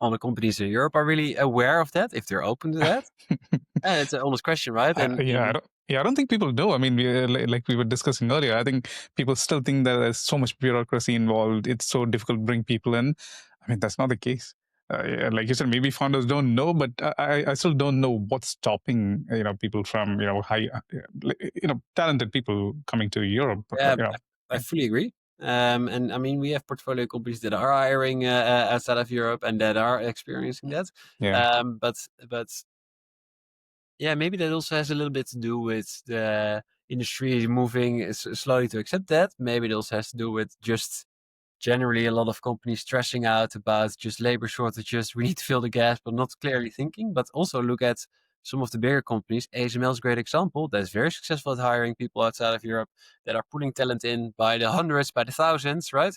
all the companies in Europe are really aware of that, if they're open to that. And it's an honest question, right? Yeah, I don't think people know. I mean, like we were discussing earlier, I think people still think that there's so much bureaucracy involved. It's so difficult to bring people in. I mean, that's not the case. Yeah, like you said, maybe founders don't know, but I still don't know what's stopping people from high talented people coming to Europe. Yeah, I fully agree. And I mean, we have portfolio companies that are hiring outside of Europe and that are experiencing that. Yeah, But yeah, maybe that also has a little bit to do with the industry moving slowly to accept that. Maybe it also has to do with just generally a lot of companies stressing out about just labor shortages. We need to fill the gaps, but not clearly thinking. But also look at some of the bigger companies. ASML is a great example. That's very successful at hiring people outside of Europe that are pulling talent in by the hundreds, by the thousands, right?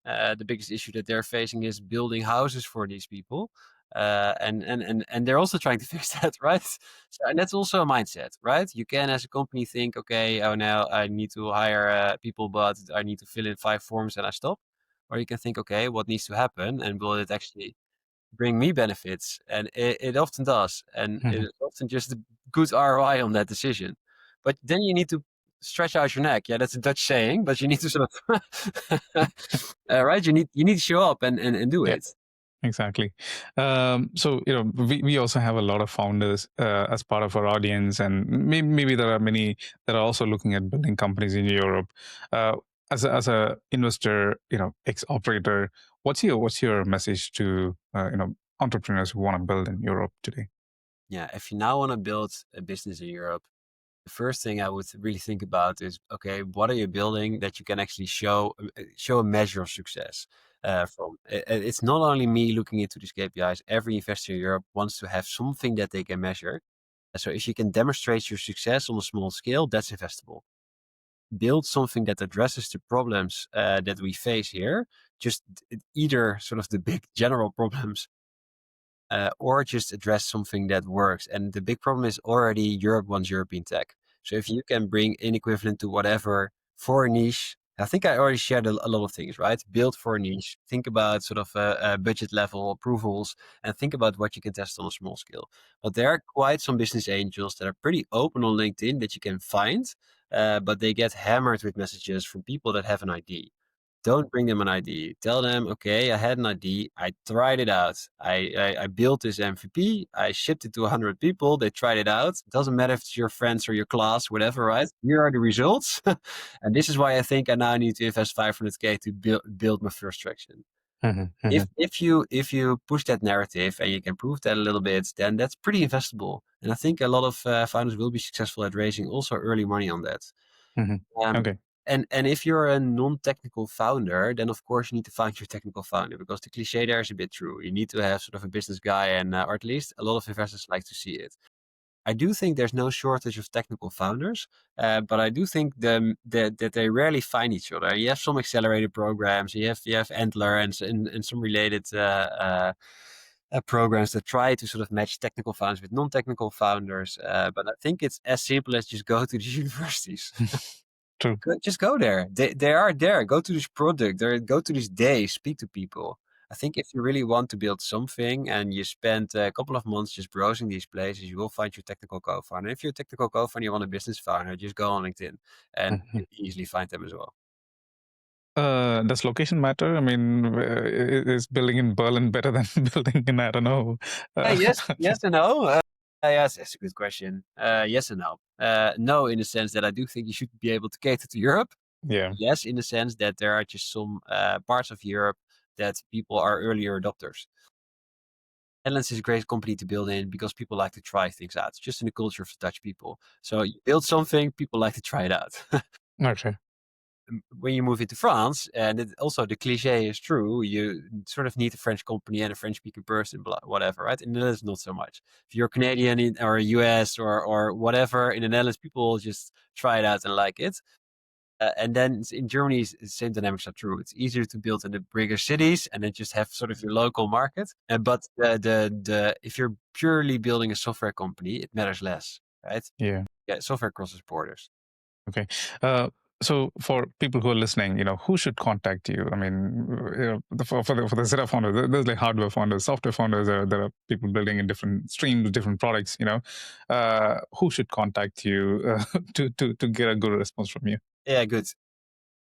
The biggest issue that they're facing is building houses for these people. And they're also trying to fix that, right? So, and that's also a mindset, right? You can, as a company, think, okay, oh, now I need to hire people, but I need to fill in 5 forms and I stop. Or you can think, okay, what needs to happen, and will it actually bring me benefits? And it often does, and it Mhm. is often just a good ROI on that decision. But then you need to stretch out your neck. Yeah, that's a Dutch saying, but you need to sort of right. You need to show up and do Yeah. it. Exactly. So we also have a lot of founders as part of our audience, and maybe there are many that are also looking at building companies in Europe. Uh, as a investor, ex operator, what's your message to entrepreneurs who want to build in Europe today? Yeah, if you now want to build a business in Europe, the first thing I would really think about is, okay, what are you building that you can actually show a measure of success from? It's not only me looking into these KPIs. Every investor in Europe wants to have something that they can measure. So if you can demonstrate your success on a small scale, that's investable. Build something that addresses the problems that we face here. Just either sort of the big general problems or just address something that works. And the big problem is already Europe wants European tech. So if you can bring in equivalent to whatever for a niche, I think I already shared a lot of things, right? Build for a niche. Think about sort of budget level approvals, and think about what you can test on a small scale. But there are quite some business angels that are pretty open on LinkedIn that you can find, but they get hammered with messages from people that have an ID. Don't bring them an ID. Tell them, okay, I had an ID. I tried it out. I built this MVP. I shipped it to 100 people. They tried it out. Doesn't matter if it's your friends or your class, whatever, right? Here are the results. And this is why I think I now need to invest 500K to build my first traction. Hmm. Hmm. If you push that narrative and you can prove that a little bit, then that's pretty investable. And I think a lot of founders will be successful at raising also early money on that. Hmm. Um, Okay. and if you're a non-technical founder, then of course you need to find your technical founder, because the cliche there is a bit true. You need to have sort of a business guy, and or at least a lot of investors like to see it. I do think there's no shortage of technical founders, but I do think that they rarely find each other. You have some accelerated programs, you have Antler and some related programs that try to sort of match technical founders with non-technical founders. But I think it's as simple as just go to these universities. True. Just go there. They are there. Go to this product. Go to this day. Speak to people. I think if you really want to build something and you spend a couple of months just browsing these places, you will find your technical co-founder. If you're a technical co-founder, you want a business founder, just go on LinkedIn and Mhm. you easily find them as well. Does location matter? I mean, is building in Berlin better than building in, I don't know? Yes, yes and no. Yes, that's a good question. Yes and no. No, in the sense that I do think you should be able to cater to Europe. Yeah. Yes, in the sense that there are just some parts of Europe that people are earlier adopters. Netherlands is a great company to build in because people like to try things out. It's just in the culture of the Dutch people. So you build something, people like to try it out. Okay. When you move into France, and also the cliche is true, you sort of need a French company and a French speaking person, whatever, right? In the Netherlands, not so much. If you're Canadian or US or whatever, in the Netherlands, people just try it out and like it. And then in Germany, the same dynamics are true. It's easier to build in the bigger cities and then just have sort of your local market. But if you're purely building a software company, it matters less, right? Yeah. Yeah, software crosses borders. Okay. Uh, so for people who are listening, who should contact you? I mean, for the set of founders, there's like hardware founders, software founders. There are people building in different streams, different products. Who should contact you to get a good response from you? Yeah, good.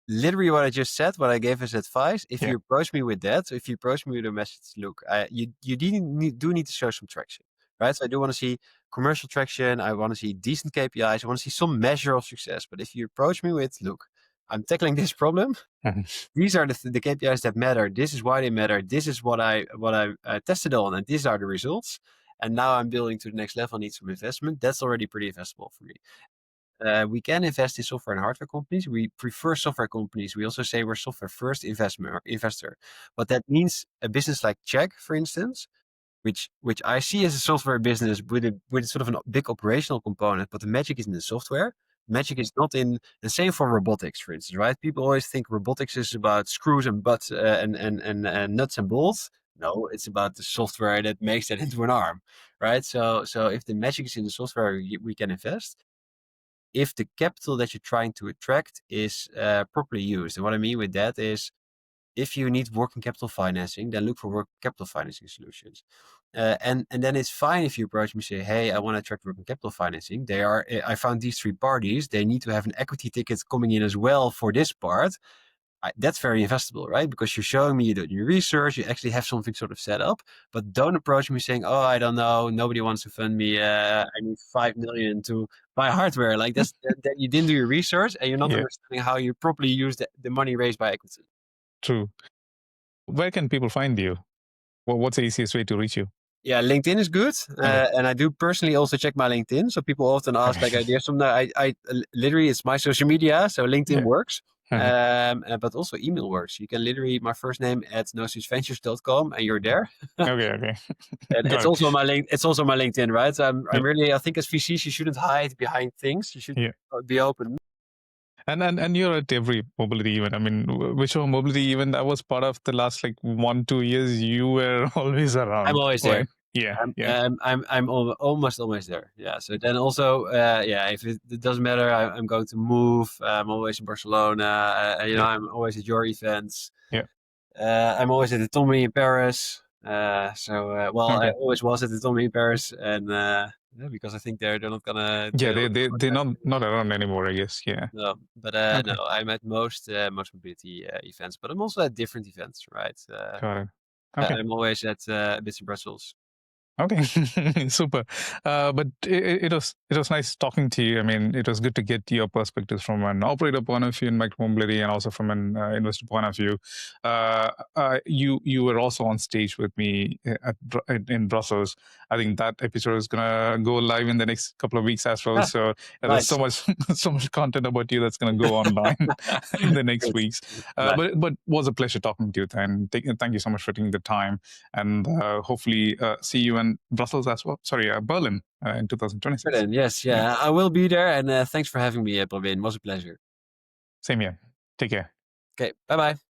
Literally what I just said, what I gave as advice. If Yeah. you approach me with that, so if you approach me with a message, look, you do need to show some traction, right? So I do want to see commercial traction. I want to see decent KPIs. I want to see some measure of success. But if you approach me with, look, I'm tackling this problem. Mhm. These are the KPIs that matter. This is why they matter. This is what I tested on, and these are the results. And now I'm building to the next level. I need some investment. That's already pretty investable for me. We can invest in software and hardware companies. We prefer software companies. We also say we're software first investor. But that means a business like Check, for instance, which I see as a software business with sort of a big operational component, but the magic is in the software. Magic is not in the same for robotics, for instance, right? People always think robotics is about screws and butts and nuts and bolts. No, it's about the software that makes that into an arm, right? So if the magic is in the software, we can invest. If the capital that you're trying to attract is properly used, and what I mean with that is, if you need working capital financing, then look for working capital financing solutions. And then it's fine if you approach me and say, hey, I want to attract working capital financing. I found these three parties. They need to have an equity ticket coming in as well for this part. That's very investable, right? Because you're showing me you did your research, you actually have something sort of set up, but don't approach me saying, oh, I don't know, nobody wants to fund me. I need 5 million to buy hardware. Like that you didn't do your research and you're not Yeah, understanding how you properly use the money raised by equity. true. Where can people find you? Well, what's the easiest way to reach you? Yeah, LinkedIn is good, Okay. and I do personally also check my LinkedIn. So people often ask like Okay. ideas from there. Literally it's my social media, so LinkedIn Yeah. works. Okay. But also email works. You can literally my first name at noswitchventures.com and you're there. Okay. Okay. And it's Got it. also on my it's also on my LinkedIn, right? So I'm Yeah. really, I think as VCs you shouldn't hide behind things. You should Yeah. be open. And you're at every mobility event. I mean, whichever mobility event I was part of the last like 1 2 years, you were always I'm around, always there. right? Yeah. Yeah. Almost always there. Yeah. So then also, yeah, if it doesn't matter, I'm going to move. I'm always in Barcelona. Yeah. I'm always at your events. Yeah. I'm always at the Tommy in Paris. Well, I Okay. always was at the Tommy in Paris, and yeah, because I think they're not gonna. Yeah. They're not They're not around anymore, I guess. Yeah. no, but no, Okay. I'm at most mobility events, but I'm also at different events, right? Got it. Okay. I'm always at Bits and Brussels. Okay, super. But it was nice talking to you. I mean, it was good to get your perspectives from an operator point of view in micromobility, and also from an investor point of view. You were also on stage with me in Brussels. I think that episode is gonna go live in the next couple of weeks as well. Ah, So there's so nice. much so much content about you that's gonna go online in the next Good. weeks. Nice. But it was a pleasure talking to you, and thank you so much for taking the time, and hopefully see you in Brussels as well. Sorry, Berlin in 2026. Brilliant. Yes, Yeah, yeah, I will be there, and thanks for having me, Praveen. It was a pleasure. same here. Take care. Okay, bye bye.